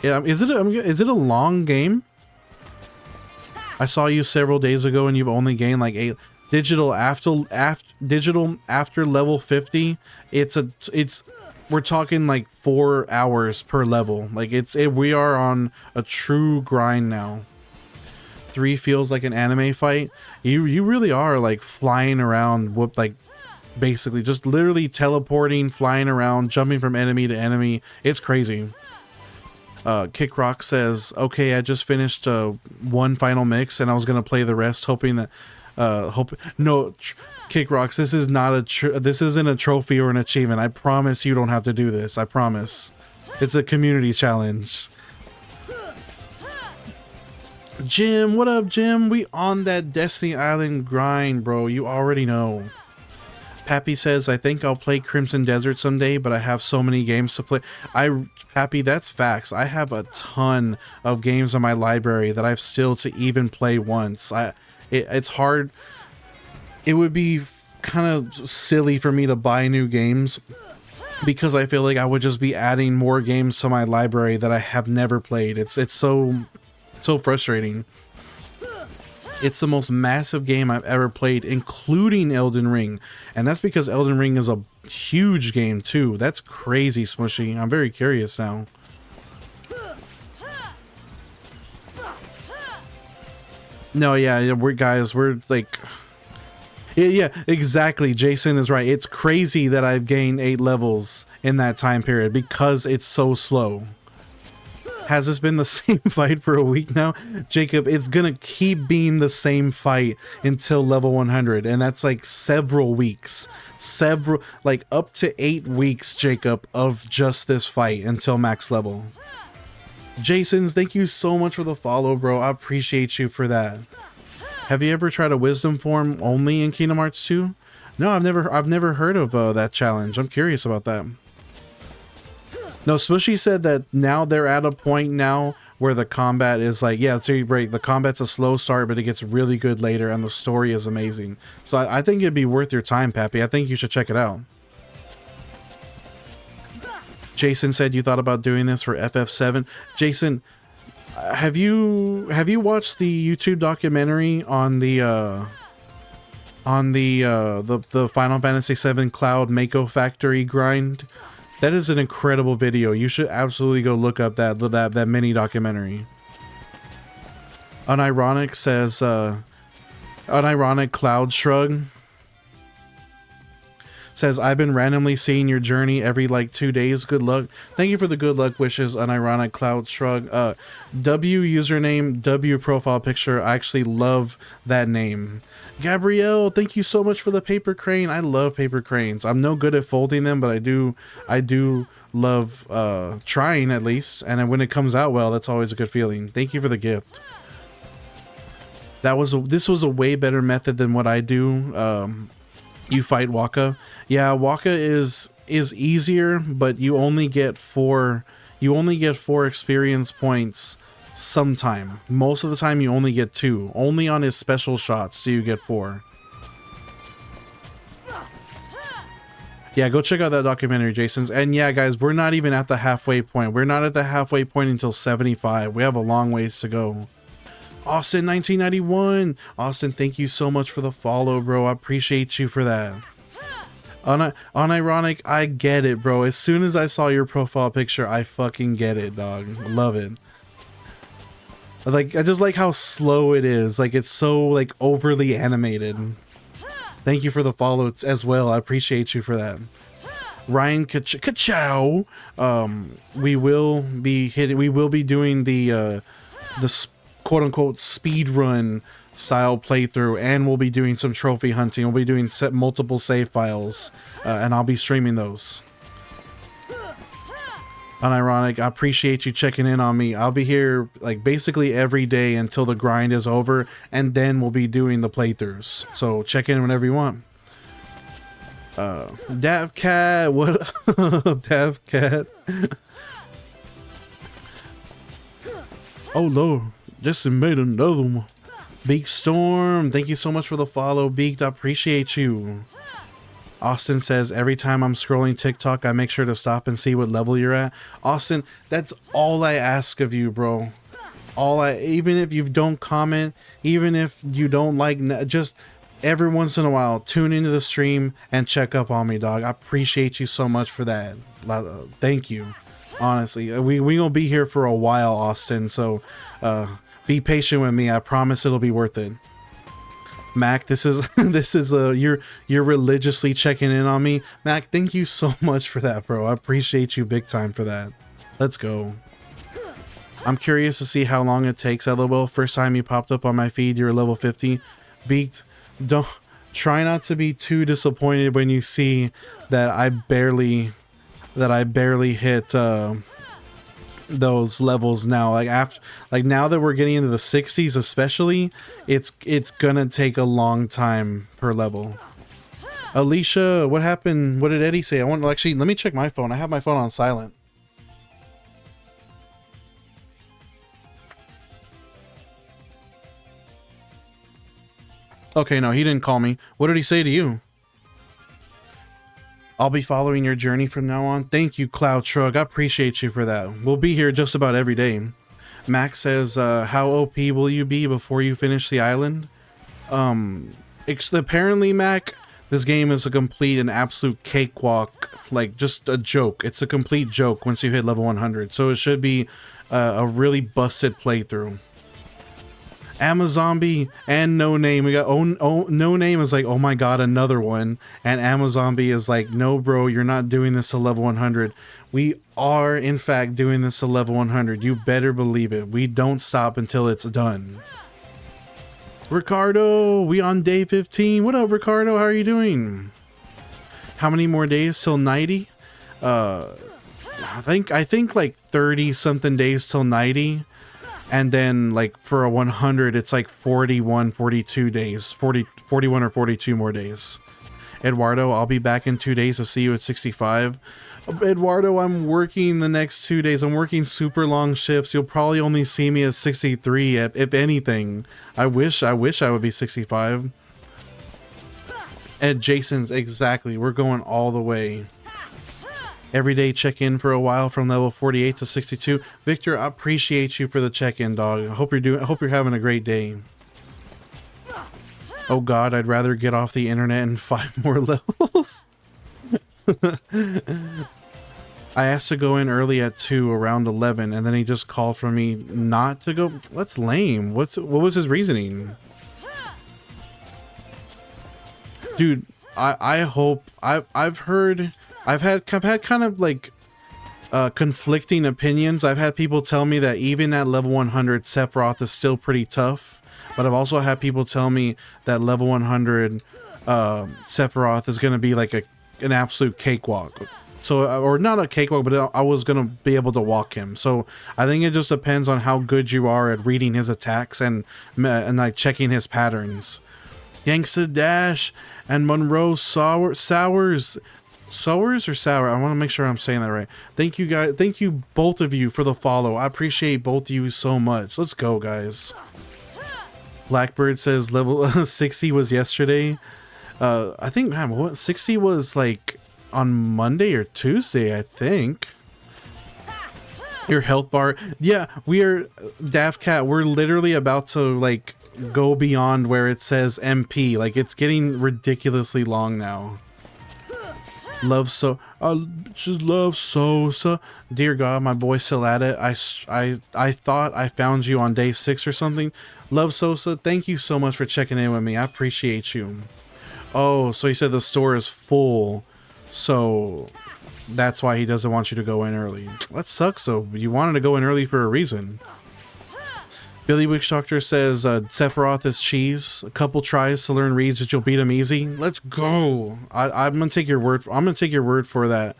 yeah, is it a long game? I saw you several days ago and you've only gained like 8 digital after level 50. We're talking like 4 hours per level. Like we are on a true grind now. 3 feels like an anime fight. You really are like flying around, like basically just literally teleporting, flying around, jumping from enemy to enemy. It's crazy. Kick Rock says, okay, I just finished one final mix and I was gonna play the rest, hoping that no, Kick Rocks, this is not this isn't a trophy or an achievement. I promise you don't have to do this. I promise. It's a community challenge. Jim, what up, Jim? We on that Destiny Island grind, bro. You already know. Pappy says, I think I'll play Crimson Desert someday, but I have so many games to play. Pappy, that's facts. I have a ton of games in my library that I've still to even play once. It's hard. It would be kind of silly for me to buy new games because I feel like I would just be adding more games to my library that I have never played. It's so frustrating. It's the most massive game I've ever played, including Elden Ring. And that's because Elden Ring is a huge game too. That's crazy, Smushy. I'm very curious now. No, yeah, we're like... Yeah, exactly. Jason is right. It's crazy that I've gained 8 levels in that time period because it's so slow. Has this been the same fight for a week now? Jacob, it's gonna keep being the same fight until level 100, and that's like several weeks. Like up to 8 weeks, Jacob, of just this fight until max level. Jason's, thank you so much for the follow, bro. I appreciate you for that. Have you ever tried a wisdom form only in Kingdom Hearts 2? No, I've never heard of that challenge. I'm curious about that. No, Smushy said that now they're at a point now where the combat is like, yeah, so right, the combat's a slow start, but it gets really good later, and the story is amazing. So I think it'd be worth your time, Pappy. I think you should check it out. Jason said you thought about doing this for FF7. Jason, have you watched the YouTube documentary on the Final Fantasy VII Cloud Mako Factory grind? That is an incredible video. You should absolutely go look up that mini documentary. Unironic says, unironic Cloud Shrug says, I've been randomly seeing your journey every like 2 days. Good luck. Thank you for the good luck wishes, Unironic Cloud Shrug. W username, W profile picture. I actually love that name. Gabrielle, thank you so much for the paper crane. I love paper cranes. I'm no good at folding them, but I do love trying at least. And then when it comes out well, that's always a good feeling. Thank you for the gift. This was a way better method than what I do. You fight Waka. Yeah, Waka is easier, but you only get 4 experience points sometime. Most of the time you only get 2. Only on his special shots do you get 4. Yeah, go check out that documentary, Jason's. And yeah, guys, we're not even at the halfway point. We're not at the halfway point until 75. We have a long ways to go. Austin 1991. Austin, thank you so much for the follow, bro. I appreciate you for that. Unironic, I get it, bro. As soon as I saw your profile picture, I fucking get it, dog. Love it. Like, I just like how slow it is. Like, it's so like overly animated. Thank you for the follow as well. I appreciate you for that. Ryan Kachow. We will be doing the quote unquote speed run style playthrough, and we'll be doing some trophy hunting. We'll be doing multiple save files, and I'll be streaming those. Unironic, I appreciate you checking in on me. I'll be here like basically every day until the grind is over, and then we'll be doing the playthroughs. So check in whenever you want. Davcat, what up, Davcat? Oh Lord, just made another one. Beak Storm, thank you so much for the follow. Beaked, I appreciate you. Austin says, every time I'm scrolling TikTok, I make sure to stop and see what level you're at. Austin, that's all I ask of you, bro. Even if you don't comment, even if you don't like, just every once in a while, tune into the stream and check up on me, dog. I appreciate you so much for that. Thank you. Honestly, we gonna be here for a while, Austin. So, be patient with me. I promise it'll be worth it. Mac, this is you're religiously checking in on me. Mac, thank you so much for that, bro. I appreciate you big time for that. Let's go. I'm curious to see how long it takes, LOL. First time you popped up on my feed, you're level 50. Beaked, don't try not to be too disappointed when you see that I barely hit those levels now. Like now that we're getting into the 60s especially, it's gonna take a long time per level. Alicia, what happened? What did Eddie say? I want to actually, let me check my phone. I have my phone on silent. Okay, no, he didn't call me. What did he say to you? I'll be following your journey from now on. Thank you, Cloud Shrug. I appreciate you for that. We'll be here just about every day. Max says, how OP will you be before you finish the island? Apparently, Mac, this game is a complete and absolute cakewalk. Like, just a joke. It's a complete joke once you hit level 100. So it should be a really busted playthrough. Amazombie and No Name. We got No Name is like, oh my god, another one. And Amazombie is like, no bro, you're not doing this to level 100. We are in fact doing this to level 100. You better believe it. We don't stop until it's done. Ricardo, we on day 15. What up, Ricardo? How are you doing? How many more days till 90? I think like 30 something days till 90. And then like for a 100, it's like 41, 42 days, 41 or 42 more days. Eduardo, I'll be back in 2 days to see you at 65. Eduardo, I'm working the next 2 days. I'm working super long shifts. You'll probably only see me at 63, if anything. I wish I would be 65. And Jason's, exactly. We're going all the way. Every day check in for a while from level 48 to 62. Victor, I appreciate you for the check-in, dog. I hope you're having a great day. Oh god, I'd rather get off the internet in 5 more levels. I asked to go in early at 2 around 11, and then he just called for me not to go. That's lame. What was his reasoning? Dude, I hope I've had kind of like conflicting opinions. I've had people tell me that even at level 100 Sephiroth is still pretty tough, but I've also had people tell me that level 100 Sephiroth is going to be like an absolute cakewalk. So, or not a cakewalk, but I was going to be able to walk him. So I think it just depends on how good you are at reading his attacks and like checking his patterns. Gangsta Dash and Monroe Sowers, or Sour? I want to make sure I'm saying that right. Thank you guys. Thank you both of you for the follow. I appreciate both of you so much. Let's go, guys. Blackbird says level 60 was yesterday. I think, man, what 60 was like on Monday or Tuesday, I think. Your health bar. Yeah, we are Daft Cat. We're literally about to like go beyond where it says MP. Like it's getting ridiculously long now. Just love Sosa. Dear God, my boy's still at it. I thought I found you on day 6 or something. Love Sosa, thank you so much for checking in with me. I appreciate you. Oh, so he said the store is full, so that's why he doesn't want you to go in early. That sucks though. You wanted to go in early for a reason. Billy Witch Doctor says Sephiroth is cheese. A couple tries to learn reads that you'll beat him easy. Let's go. I'm gonna take your word. I'm gonna take your word for that,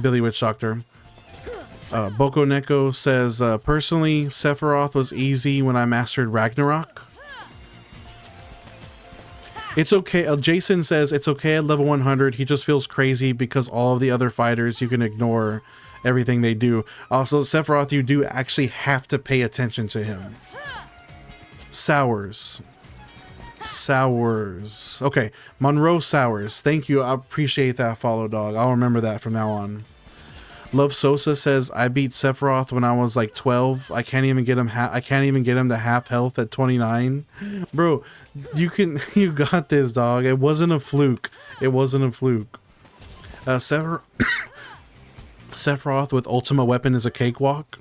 Billy Witch Doctor. Boko Neko says personally, Sephiroth was easy when I mastered Ragnarok. It's okay. Jason says it's okay at level 100. He just feels crazy because all of the other fighters you can ignore everything they do. Also, Sephiroth, you do actually have to pay attention to him. Sours. Okay, Monroe Sours. Thank you. I appreciate that follow, dog. I'll remember that from now on. Love Sosa says I beat Sephiroth when I was like 12. I can't even get him. I can't even get him to half health at 29. Bro, you can. You got this, dog. It wasn't a fluke. It wasn't a fluke. Sephiroth with Ultima Weapon is a cakewalk.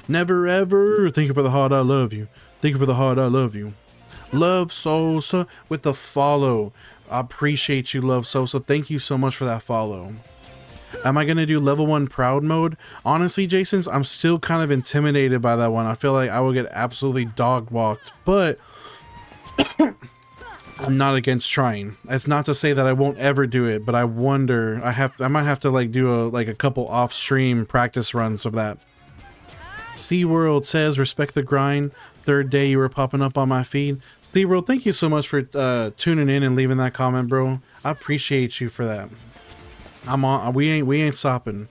Never ever. Thank you for the heart. I love you. Thank you for the heart. I love you. Love Sosa with the follow. I appreciate you, Love Sosa. Thank you so much for that follow. Am I going to do level 1 proud mode? Honestly, Jason's, I'm still kind of intimidated by that one. I feel like I will get absolutely dog walked, but I'm not against trying. That's not to say that I won't ever do it, but I wonder, I might have to like do a couple off stream practice runs of that. SeaWorld says respect the grind. Third day you were popping up on my feed. SeaWorld, thank you so much for tuning in and leaving that comment, bro. I appreciate you for that. I'm on. We ain't stopping.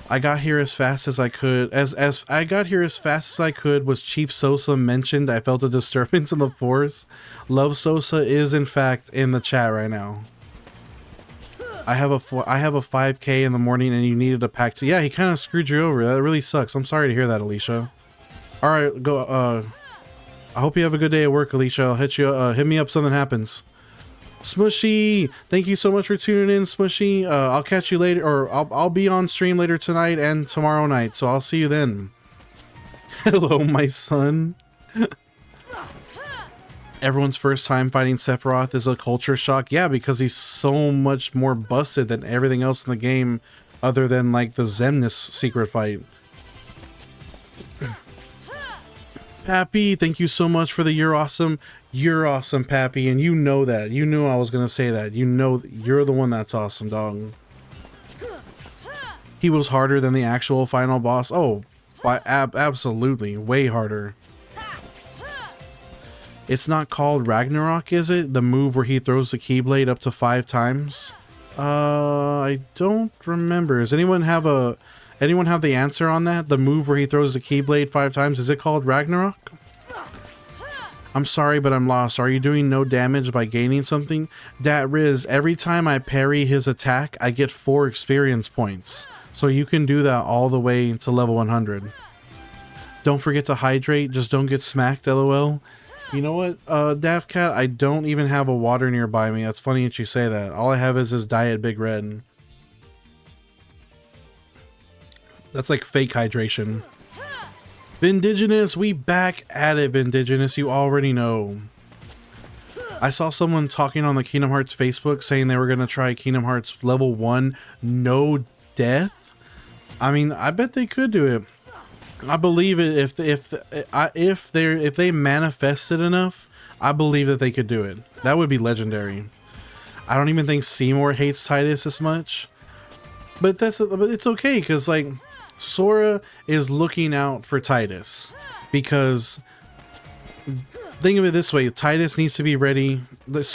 I got here as fast as I could. As I got here as fast as I could. Was Chief Sosa mentioned? I felt a disturbance in the force. Love Sosa is in fact in the chat right now. I have a 5K in the morning, and you needed a pack. Yeah, he kind of screwed you over. That really sucks. I'm sorry to hear that, Alicia. All right, go. I hope you have a good day at work, Alicia. I'll hit you. Hit me up if something happens. Smushy, thank you so much for tuning in, Smushy. I'll catch you later, or I'll be on stream later tonight and tomorrow night, so I'll see you then. Hello, my son. Everyone's first time fighting Sephiroth is a culture shock. Yeah, because he's so much more busted than everything else in the game, other than like the Xemnas secret fight. Pappy, thank you so much for the you're awesome. You're awesome, Pappy, and you know that. You knew I was gonna say that. You know you're the one that's awesome, dog. He was harder than the actual final boss. Oh, absolutely, way harder. It's not called Ragnarok, is it? The move where he throws the Keyblade up to 5 times? I don't remember. Does anyone have the answer on that? The move where he throws the Keyblade 5 times, is it called Ragnarok? I'm sorry, but I'm lost. Are you doing no damage by gaining something? Dat Riz, every time I parry his attack, I get 4 experience points. So you can do that all the way to level 100. Don't forget to hydrate, just don't get smacked, lol. You know what, Daft Cat, I don't even have a water nearby me. That's funny that you say that. All I have is this Diet Big Red. That's like fake hydration. Vindigenous, we back at it, Vindigenous. You already know. I saw someone talking on the Kingdom Hearts Facebook saying they were going to try Kingdom Hearts level 1, no death. I mean, I bet they could do it. I believe it if they manifest it enough. I believe that they could do it. That would be legendary. I don't even think Seymour hates Titus as much, but it's okay because like Sora is looking out for Titus, because think of it this way: Titus needs to be ready.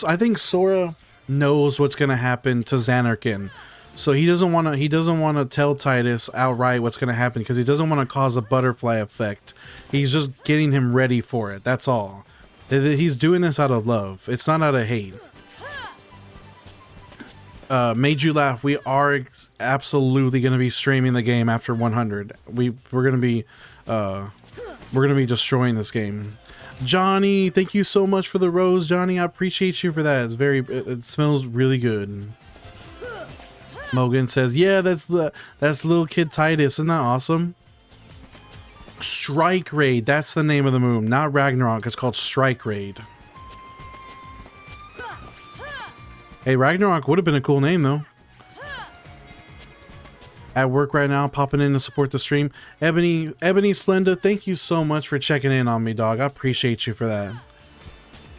I think Sora knows what's going to happen to Xanarkin. So he doesn't want to tell Titus outright what's going to happen because he doesn't want to cause a butterfly effect. He's just getting him ready for it. That's all. He's doing this out of love. It's not out of hate. Made you laugh. We are absolutely going to be streaming the game after 100. We're going to be destroying this game. Johnny, thank you so much for the rose, Johnny. I appreciate you for that. It smells really good. Mogan says, yeah, that's little kid Titus. Isn't that awesome? Strike Raid. That's the name of the move. Not Ragnarok. It's called Strike Raid. Hey, Ragnarok would have been a cool name, though. at work right now, popping in to support the stream. Ebony Splenda, thank you so much for checking in on me, dog. I appreciate you for that.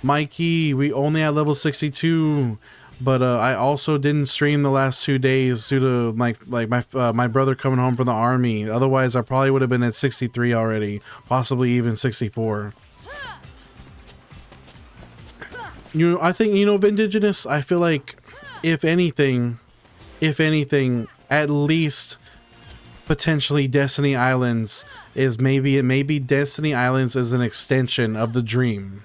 Mikey, we only at level 62, but I also didn't stream the last 2 days due to my brother coming home from the army. Otherwise, I probably would have been at 63 already, possibly even 64. I think, Vindigenous, I feel like if anything, at least potentially Destiny Islands is maybe Destiny Islands is an extension of the dream.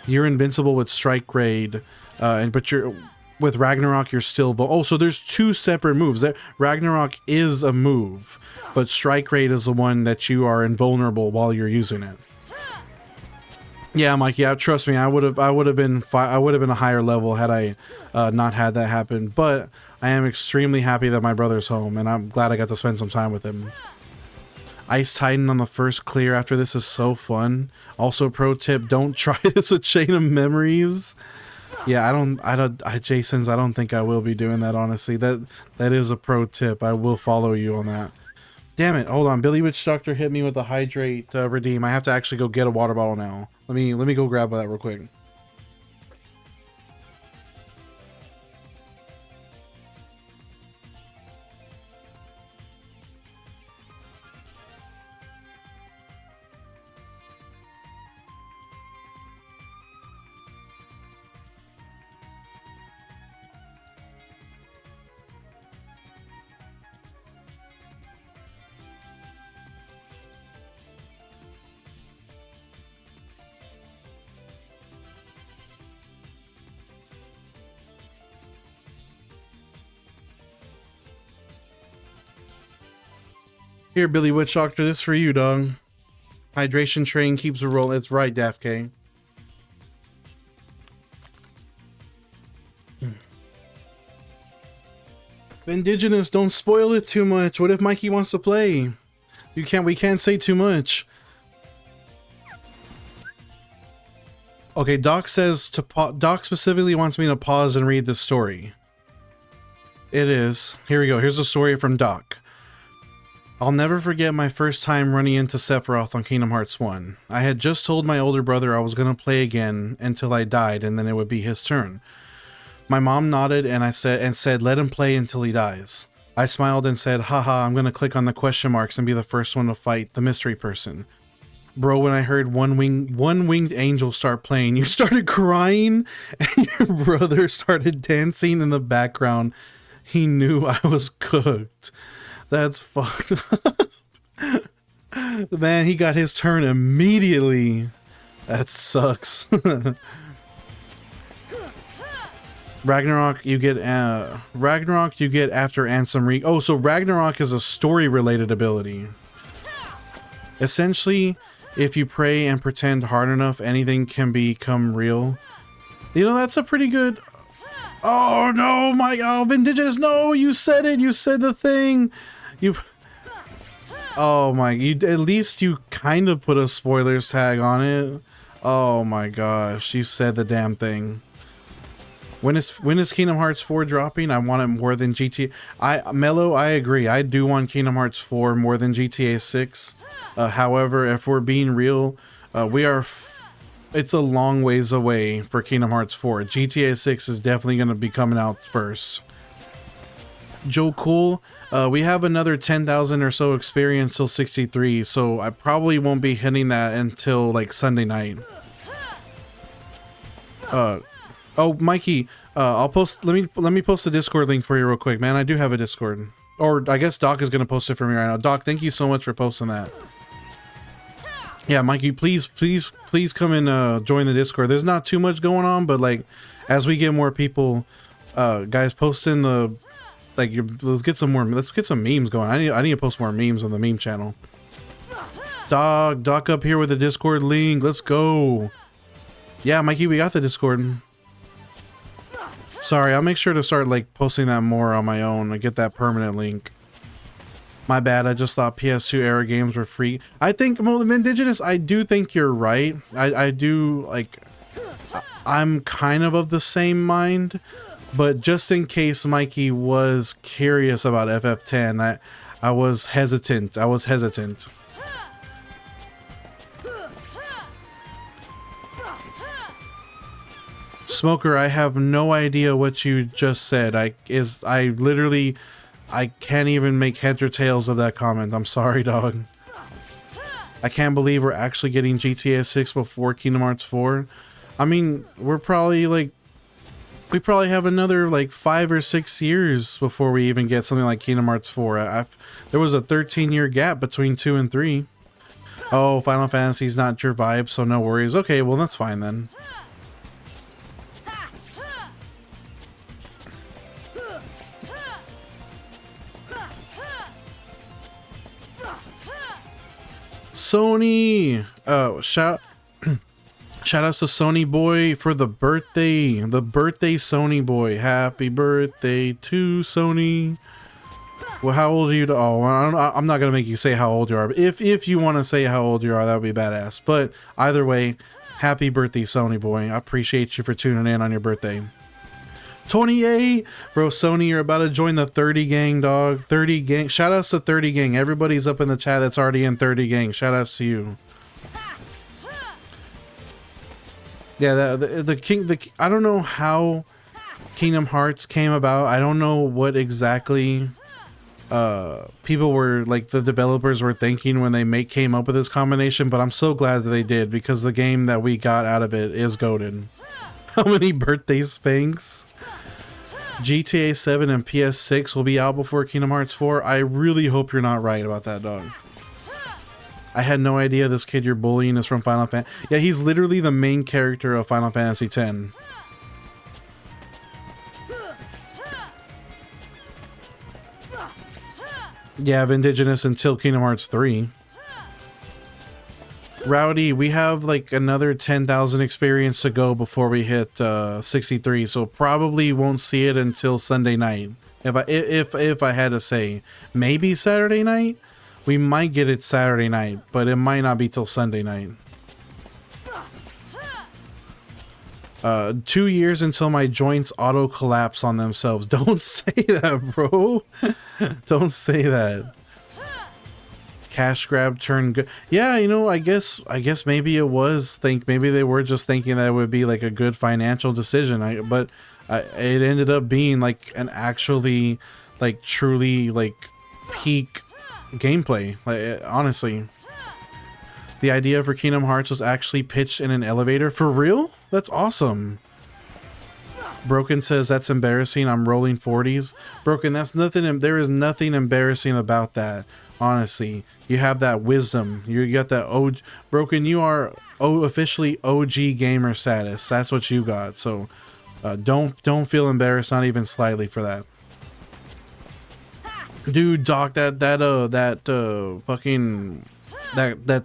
You're invincible with Strike Raid, but you're with Ragnarok you're still so there's 2 separate moves. That Ragnarok is a move, but Strike Raid is the one that you are invulnerable while you're using it. Yeah, Mike. Yeah, trust me. I would have been a higher level had I not had that happen. But I am extremely happy that my brother's home, and I'm glad I got to spend some time with him. Ice Titan on the first clear after this is so fun. Also, pro tip: don't try this with Chain of Memories. Yeah, Jason's. I don't think I will be doing that. Honestly, that is a pro tip. I will follow you on that. Damn it! Hold on, Billy Witch Doctor hit me with a hydrate redeem. I have to actually go get a water bottle now. Let me go grab that real quick. Here, Billy Witch Doctor, this for you, dog. Hydration train keeps a roll. It's right, Daph K. Indigenous, don't spoil it too much. What if Mikey wants to play? We can't say too much. Okay, Doc says Doc specifically wants me to pause and read this story. It is. Here we go. Here's a story from Doc. I'll never forget my first time running into Sephiroth on Kingdom Hearts 1. I had just told my older brother I was going to play again until I died and then it would be his turn. My mom nodded and said let him play until he dies. I smiled and said, haha, I'm going to click on the question marks and be the first one to fight the mystery person. Bro, when I heard one winged angel start playing, you started crying and your brother started dancing in the background. He knew I was cooked. That's fucked up. Man, he got his turn immediately. That sucks. Ragnarok you get after Ansem Oh, so Ragnarok is a story related ability. Essentially, if you pray and pretend hard enough, anything can become real. That's a pretty good. Oh no, Indigenous, no, you said it, you said the thing. Oh my, at least you kind of put a spoilers tag on it. Oh my gosh, you said the damn thing. When is Kingdom Hearts 4 dropping? I want it more than GTA. Mello, I agree. I do want Kingdom Hearts 4 more than GTA 6. However, if we're being real, it's a long ways away for Kingdom Hearts 4. GTA 6 is definitely going to be coming out first. Joe Cool, we have another 10,000 or so experience till 63, so I probably won't be hitting that until like Sunday night. Oh, Mikey, I'll post. Let me post the Discord link for you real quick, man. I do have a Discord, or I guess Doc is gonna post it for me right now. Doc, thank you so much for posting that. Yeah, Mikey, please come and join the Discord. There's not too much going on, but like as we get more people, guys, post in the let's get some memes going. I need to post more memes on the meme channel. Doc up here with the Discord link. Let's go. Yeah, Mikey, we got the Discord. Sorry, I'll make sure to start like posting that more on my own and get that permanent link. My bad, I just thought PS2 era games were free. I think, well, Indigenous, I do think you're right. I do, like, I'm kind of the same mind. But just in case Mikey was curious about FF10, I was hesitant. Smoker, I have no idea what you just said. I can't even make heads or tails of that comment. I'm sorry, dog. I can't believe we're actually getting GTA 6 before Kingdom Hearts 4. I mean, we probably have another like 5 or 6 years before we even get something like Kingdom Hearts 4. There was a 13-year gap between 2 and 3. Oh, Final Fantasy's not your vibe, so no worries. Okay, well that's fine then. Sony! Oh, shout outs to Sony Boy for the birthday. The birthday Sony Boy. Happy birthday to Sony. Well, how old are you? I'm not going to make you say how old you are. But if you want to say how old you are, that would be badass. But either way, happy birthday, Sony Boy. I appreciate you for tuning in on your birthday. 28! Bro, Sony, you're about to join the 30 gang, dog. 30 gang. Shout outs to 30 gang. Everybody's up in the chat that's already in 30 gang. Shout outs to you. Yeah, I don't know how Kingdom Hearts came about. I don't know what exactly people were, like, the developers were thinking when they came up with this combination, but I'm so glad that they did, because the game that we got out of it is goated. How many birthday spanks? GTA 7 and PS6 will be out before Kingdom Hearts 4. I really hope you're not right about that, dog. I had no idea this kid you're bullying is from Final Fantasy. Yeah, he's literally the main character of Final Fantasy X. Yeah, Indigenous until Kingdom Hearts 3. Rowdy, we have like another 10,000 experience to go before we hit 63, so probably won't see it until Sunday night. If I had to say, maybe Saturday night. We might get it Saturday night, but it might not be till Sunday night. 2 years until my joints auto collapse on themselves. Don't say that, bro. Don't say that. Cash grab turned good. Yeah, you know, I guess maybe it was. Maybe they were just thinking that it would be like a good financial decision. But it ended up being like an actually, like, truly, like, peak gameplay. Like, honestly, the idea for Kingdom Hearts was actually pitched in an elevator. For real? That's awesome. Broken says that's embarrassing. I'm rolling 40s. Broken, that's nothing. There is nothing embarrassing about that. Honestly, you have that wisdom. You got that OG. Broken, you are officially OG gamer status. That's what you got. So don't feel embarrassed, not even slightly, for that. Dude, Doc, that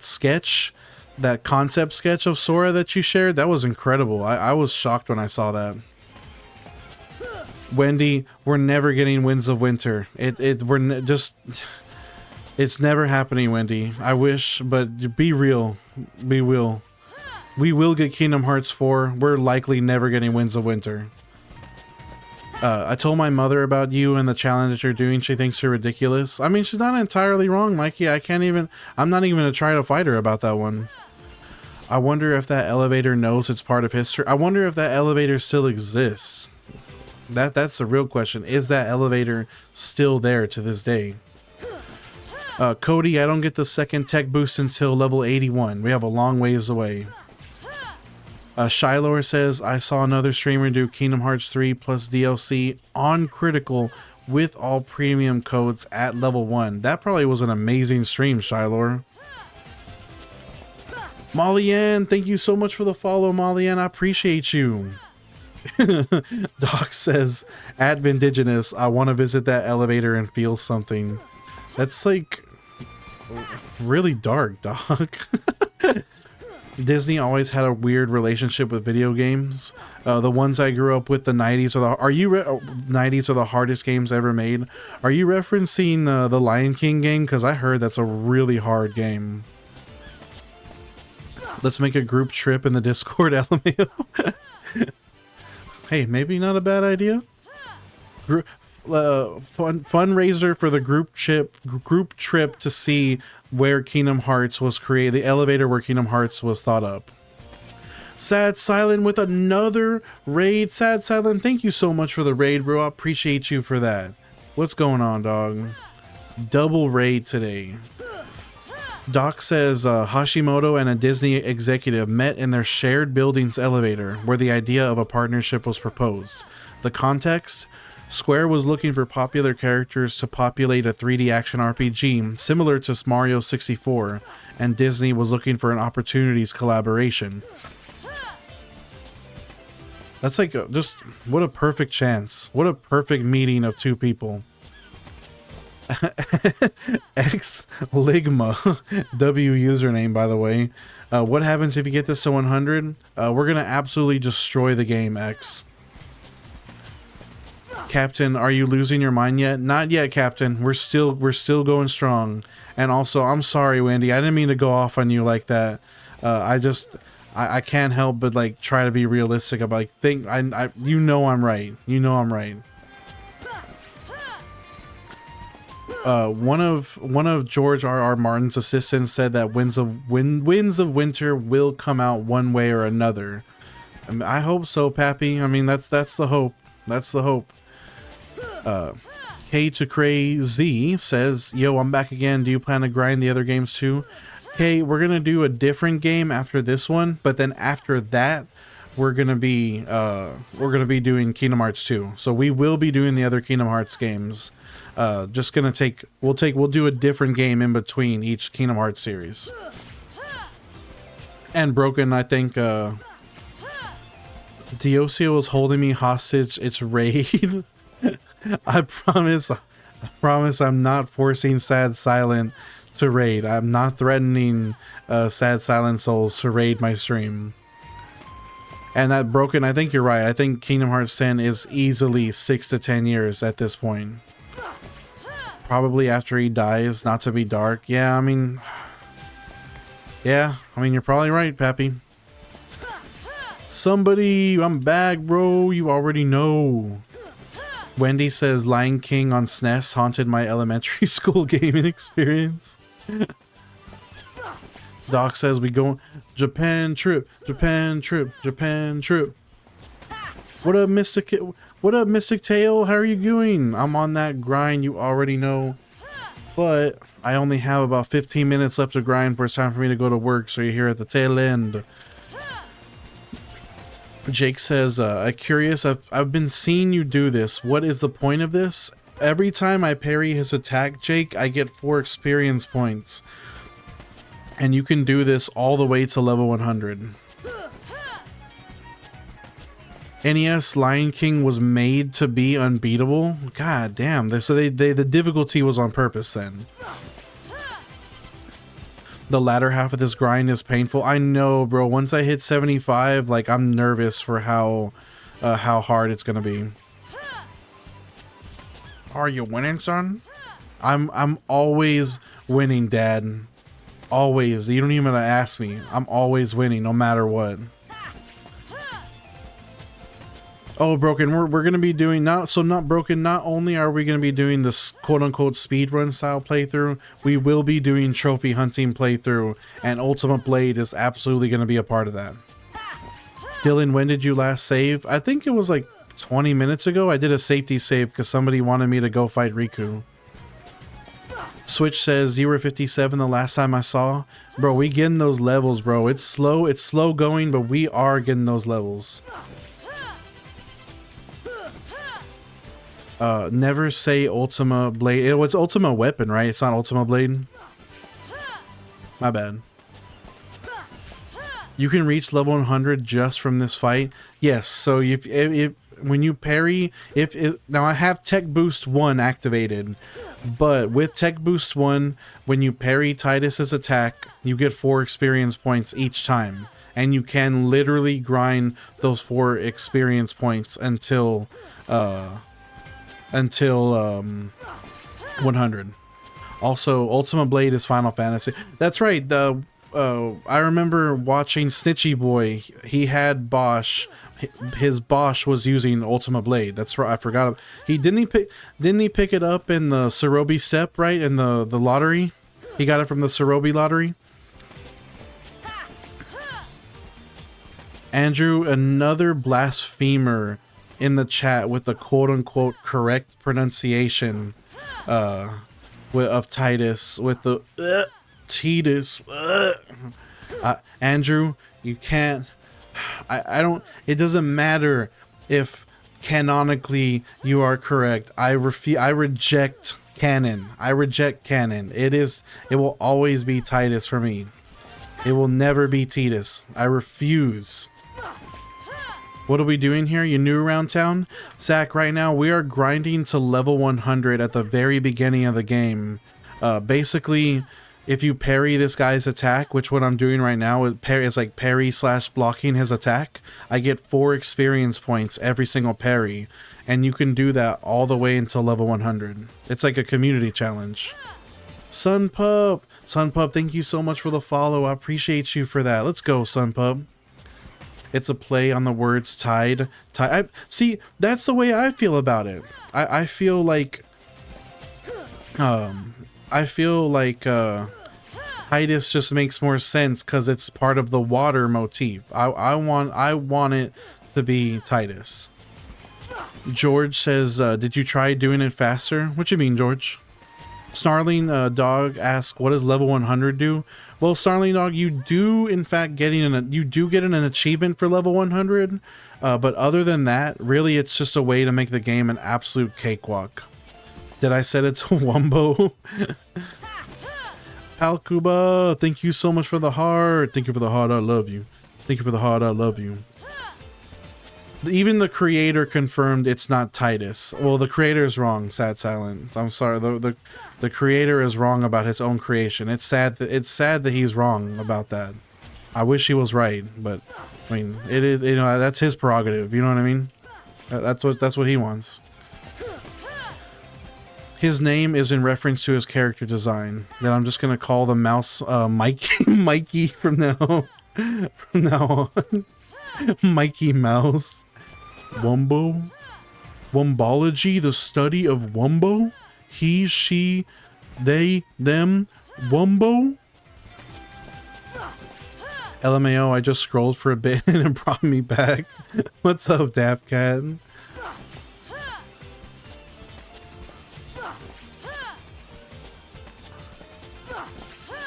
sketch, that concept sketch of Sora that you shared, that was incredible. I was shocked when I saw that. Wendy, we're never getting Winds of Winter. It's never happening, Wendy. I wish, but be real. We will get Kingdom Hearts 4. We're likely never getting Winds of Winter. I told my mother about you and the challenge that you're doing. She thinks you're ridiculous. I mean, she's not entirely wrong, Mikey. I'm not even gonna try to fight her about that one. I wonder if that elevator knows it's part of history. I wonder if that elevator still exists. That's the real question. Is that elevator still there to this day? Cody, I don't get the second tech boost until level 81. We have a long ways away. Shylor says, I saw another streamer do Kingdom Hearts 3 plus DLC on Critical with all premium codes at level 1. That probably was an amazing stream, Shylor. Molly Ann, thank you so much for the follow, Molly Ann. I appreciate you. Doc says, at Vindigenous, I want to visit that elevator and feel something. That's like really dark, Doc. Disney always had a weird relationship with video games. The ones I grew up with, the 90s are 90s are the hardest games ever made. Are you referencing the Lion King game? Because I heard that's a really hard game. Let's make a group trip in the Discord, LMAO. Hey, maybe not a bad idea. Fundraiser for the group trip to see where Kingdom Hearts was created, the elevator where Kingdom Hearts was thought up. Sad Silent with another raid. Sad Silent, thank you so much for the raid, bro. I appreciate you for that. What's going on, dog? Double raid today. Doc says Hashimoto and a Disney executive met in their shared building's elevator where the idea of a partnership was proposed. The context? Square was looking for popular characters to populate a 3D action RPG similar to Mario 64, and Disney was looking for an opportunities collaboration. That's like just what a perfect chance. What a perfect meeting of two people. X Ligma W username, by the way. What happens if you get this to 100? We're gonna absolutely destroy the game, X. Captain, are you losing your mind yet? Not yet, Captain. We're still going strong. And also, I'm sorry, Wendy. I didn't mean to go off on you like that. I can't help but like try to be realistic about like think you know I'm right. You know I'm right. One of George R.R. Martin's assistants said that Winds of Winter will come out one way or another. I hope so, Pappy. I mean that's the hope. That's the hope. K to Crazy says, "Yo, I'm back again. Do you plan to grind the other games too?" Okay, we're gonna do a different game after this one, but then after that, we're gonna be doing Kingdom Hearts 2. So we will be doing the other Kingdom Hearts games. Just gonna we'll do a different game in between each Kingdom Hearts series. And Broken, I think Diocio was holding me hostage. It's raid. I promise I'm not forcing Sad Silent to raid. I'm not threatening Sad Silent Souls to raid my stream. And that Broken, I think you're right. I think Kingdom Hearts 10 is easily 6 to 10 years at this point. Probably after he dies, not to be dark. Yeah, I mean, you're probably right, Pappy. Somebody, I'm back, bro. You already know. Wendy says Lion King on SNES haunted my elementary school gaming experience. Doc says we go Japan trip. What up, Mystic Tail? How are you doing? I'm on that grind, you already know. But I only have about 15 minutes left to grind for it's time for me to go to work, so you're here at the tail end. Jake says, I'm curious, I've been seeing you do this. What is the point of this? Every time I parry his attack, Jake, I get 4 experience points. And you can do this all the way to level 100. NES Lion King was made to be unbeatable? God damn. So the difficulty was on purpose then. The latter half of this grind is painful. I know, bro. Once I hit 75, like I'm nervous for how hard it's gonna be. Are you winning, son? I'm always winning, Dad. Always. You don't even ask me. I'm always winning, no matter what. Oh, Broken, we're gonna be doing not Broken. Not only are we gonna be doing this quote-unquote speedrun style playthrough, we will be doing trophy hunting playthrough, and Ultimate Blade is absolutely gonna be a part of that. Dylan, when did you last save? I think it was like 20 minutes ago. I did a safety save because somebody wanted me to go fight Riku. Switch says you were 57 the last time I saw. Bro, we getting those levels, bro. It's slow going, but we are getting those levels. Never say Ultima Blade. It was Ultima Weapon, right? It's not Ultima Blade. My bad. You can reach level 100 just from this fight. Yes. So if when you parry, now I have Tech Boost 1 activated, but with Tech Boost 1, when you parry Tidus's attack, you get 4 experience points each time, and you can literally grind those 4 experience points until 100. Also, Ultima Blade is Final Fantasy. That's right. I remember watching Snitchy Boy. He had Bosch. His Bosch was using Ultima Blade. That's right. I forgot. Didn't he pick it up in the Cerobi step, right? In the lottery. He got it from the Cerobi lottery. Andrew, another blasphemer in the chat with the quote-unquote correct pronunciation of Titus, with the Titus. Andrew, you can't. I don't. It doesn't matter if canonically you are correct. I reject canon. I reject canon. It will always be Titus for me. It will never be Titus. I refuse. What are we doing here? You new around town? Zach, right now we are grinding to level 100 at the very beginning of the game. Basically, if you parry this guy's attack, which what I'm doing right now is like parry / blocking his attack, I get 4 experience points every single parry. And you can do that all the way until level 100. It's like a community challenge. Sunpup, thank you so much for the follow. I appreciate you for that. Let's go, Sunpup. It's a play on the words tide. See, that's the way I feel about it. I feel like Titus just makes more sense because it's part of the water motif. I want it to be Titus. George says, did you try doing it faster? What you mean, George? Snarling Dog asks, what does level 100 do? Well, Snarling Dog, you do in fact get an achievement for level 100, but other than that, really it's just a way to make the game an absolute cakewalk. Did I set it to Wumbo? Alcuba, thank you so much for the heart. Thank you for the heart, I love you. Thank you for the heart, I love you. Even the creator confirmed it's not Titus. Well, the creator is wrong, Sad Silent. I'm sorry. The creator is wrong about his own creation. It's sad that he's wrong about that. I wish he was right, but I mean, it is, you know, that's his prerogative. You know what I mean? That's what he wants. His name is in reference to his character design. That I'm just gonna call the mouse Mikey from now on. Mikey Mouse. Wumbo? Wumbology, the study of Wumbo? He, she, they, them, Wumbo? LMAO, I just scrolled for a bit and it brought me back. What's up, Daft Cat?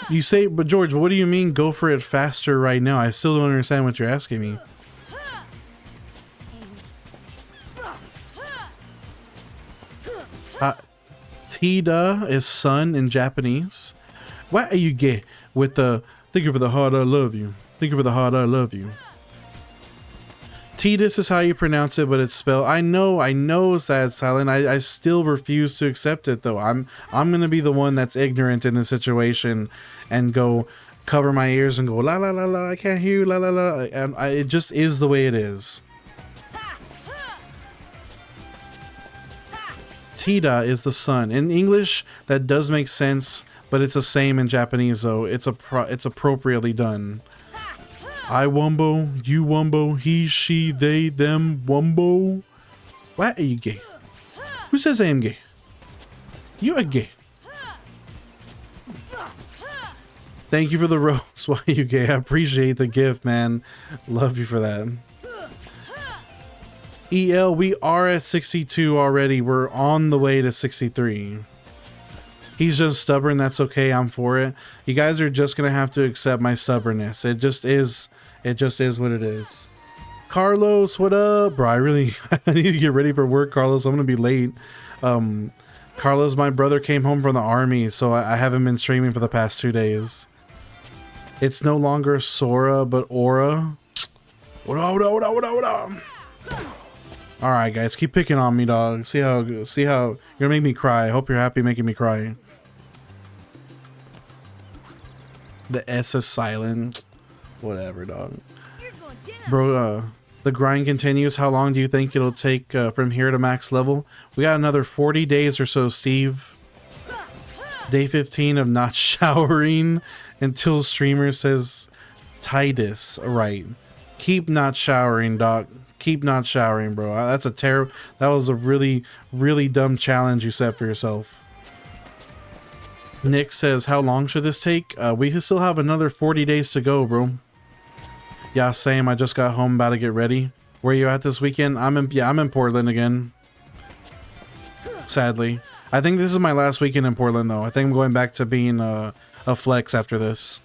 You say, but George, what do you mean go for it faster right now? I still don't understand what you're asking me. Tida is son in Japanese. What are you get with the thank you for the heart, I love you. Thank you for the heart, I love you. Titus is how you pronounce it, but it's spelled. I know, Sad Silent. I still refuse to accept it though. I'm gonna be the one that's ignorant in this situation and go cover my ears and go la la la la. I can't hear you, la la la. And it just is the way it is. Tida is the sun. In English, that does make sense, but it's the same in Japanese though. It's appropriately done. I Wumbo, you Wumbo, he, she, they, them, Wumbo. Why are you gay? Who says I am gay? You are gay. Thank you for the rose. Why are you gay? I appreciate the gift, man. Love you for that. EL, we are at 62 already. We're on the way to 63. He's just stubborn. That's okay. I'm for it. You guys are just going to have to accept my stubbornness. It just is what it is. Carlos, what up? Bro, I need to get ready for work, Carlos. I'm going to be late. Carlos, my brother came home from the army, so I haven't been streaming for the past 2 days. It's no longer Sora, but Aura. What up? All right, guys, keep picking on me, dog. See how you're gonna make me cry. I hope you're happy making me cry. The S is silent. Whatever, dog. Bro, the grind continues. How long do you think it'll take from here to max level? We got another 40 days or so, Steve. Day 15 of not showering until streamer says Titus right. Keep not showering, doc. Keep not showering, bro. That's a terrible. That was a really, really dumb challenge you set for yourself. Nick says, how long should this take? We still have another 40 days to go, bro. Yeah, same. I just got home, about to get ready. Where you at this weekend? I'm in Portland again. Sadly. I think this is my last weekend in Portland, though. I think I'm going back to being a flex after this.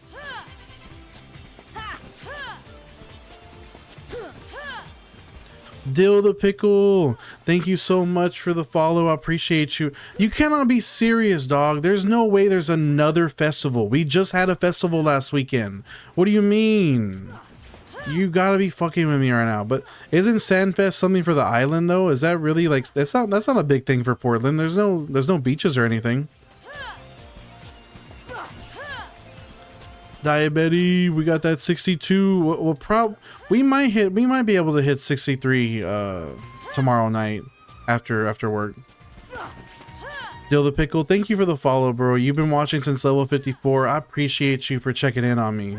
Dill the Pickle, thank you so much for the follow. I appreciate you. You cannot be serious, dog. There's no way there's another festival. We just had a festival last weekend. What do you mean? You gotta be fucking with me right now. But isn't Sandfest something for the island though? Is that really like that's not a big thing for Portland? There's no beaches or anything. Diabetes, we got that 62. We might be able to hit 63 tomorrow night after work. Dill the Pickle, thank you for the follow, bro. You've been watching since level 54. I appreciate you for checking in on me.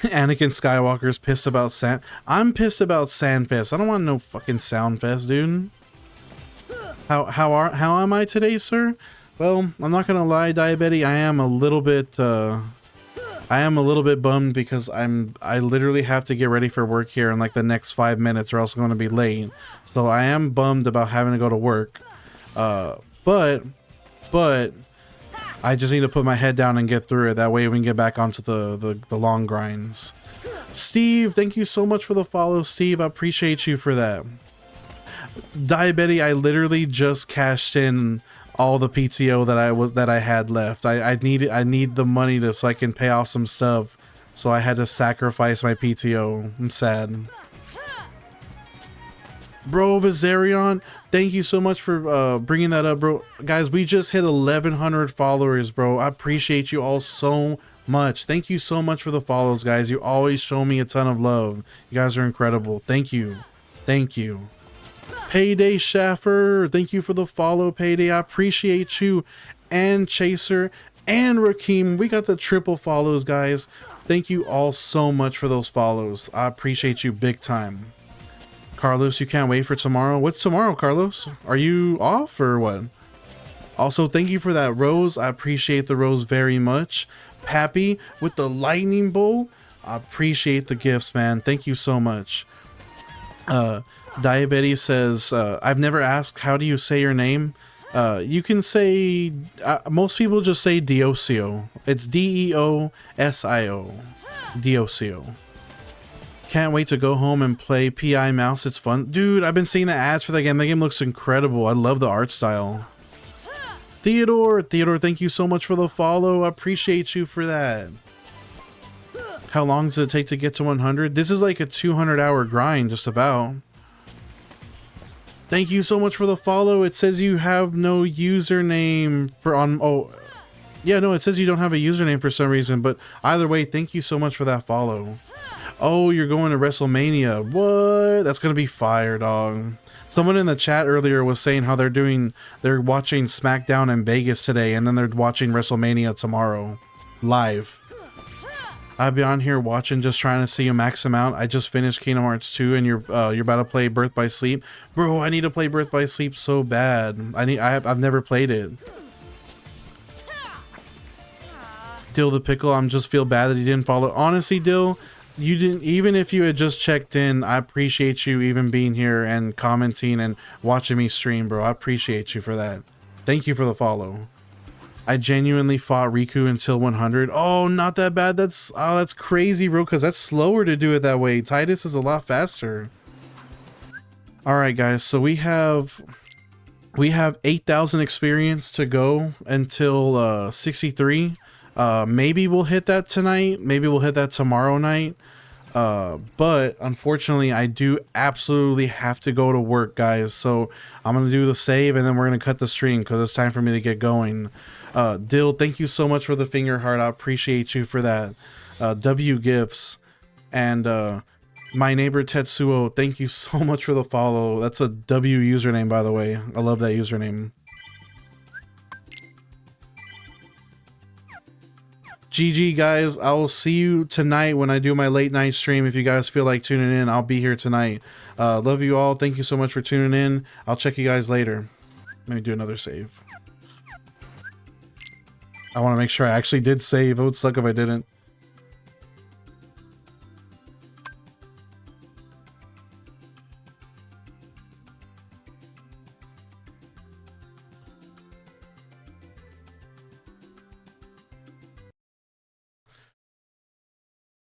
Anakin Skywalker's pissed about Sand. I'm pissed about Sandfest. I don't want no fucking Soundfest, dude. How am I today, sir? Well, I'm not gonna lie, Diabetes. I am a little bit bummed because I literally have to get ready for work here in like the next 5 minutes, or else I'm gonna be late. So I am bummed about having to go to work. But I just need to put my head down and get through it. That way we can get back onto the long grinds. Steve, thank you so much for the follow, Steve. I appreciate you for that. Diabetes, I literally just cashed in all the PTO that I had left. I need the money so I can pay off some stuff. So I had to sacrifice my PTO. I'm sad. Bro, Vizarion, thank you so much for bringing that up, bro. Guys, we just hit 1,100 followers, bro. I appreciate you all so much. Thank you so much for the follows, guys. You always show me a ton of love. You guys are incredible. Thank you. Thank you. Payday Schaffer, thank you for the follow, Payday. I appreciate you. And Chaser and Rakeem, we got the triple follows, guys. Thank you all so much for those follows. I appreciate you big time. Carlos, you can't wait for tomorrow. What's tomorrow, Carlos? Are you off or what? Also, thank you for that rose. I appreciate the rose very much. Pappy with the lightning bolt. I appreciate the gifts, man. Thank you so much. Diabetes says, I've never asked, how do you say your name? You can say, most people just say Diocio. It's Deosio. Diocio. Can't wait to go home and play PI Mouse. It's fun. Dude, I've been seeing the ads for that game. That game looks incredible. I love the art style. Theodore, thank you so much for the follow. I appreciate you for that. How long does it take to get to 100? This is like a 200-hour grind, just about. Thank you so much for the follow. It says you have no username for on. Oh, yeah, no, it says you don't have a username for some reason. But either way, thank you so much for that follow. Oh, you're going to WrestleMania. What? That's gonna be fire, dog. Someone in the chat earlier was saying how they're watching SmackDown in Vegas today, and then they're watching WrestleMania tomorrow, live. I'll be on here watching, just trying to see you max them out. I just finished Kingdom Hearts 2, and you're about to play Birth by Sleep, bro. I need to play Birth by Sleep so bad. I've never played it. Dill the Pickle, I'm just feel bad that he didn't follow. Honestly, Dill, you didn't. Even if you had just checked in, I appreciate you even being here and commenting and watching me stream, bro. I appreciate you for that. Thank you for the follow. I genuinely fought Riku until 100. Oh, not that bad. That's crazy, bro, because that's slower to do it that way. Titus is a lot faster. All right, guys. So we have 8,000 experience to go until 63. Maybe we'll hit that tonight. Maybe we'll hit that tomorrow night. But unfortunately, I do absolutely have to go to work, guys. So I'm going to do the save, and then we're going to cut the stream because it's time for me to get going. Dill, thank you so much for the finger heart. I appreciate you for that. W Gifts and my neighbor Tetsuo, thank you so much for the follow. That's a W username, by the way. I love that username. GG guys. I will see you tonight when I do my late night stream. If you guys feel like tuning in, I'll be here tonight. Love you all. Thank you so much for tuning in. I'll check you guys later. Let me do another save. I want to make sure I actually did save. It would suck if I didn't.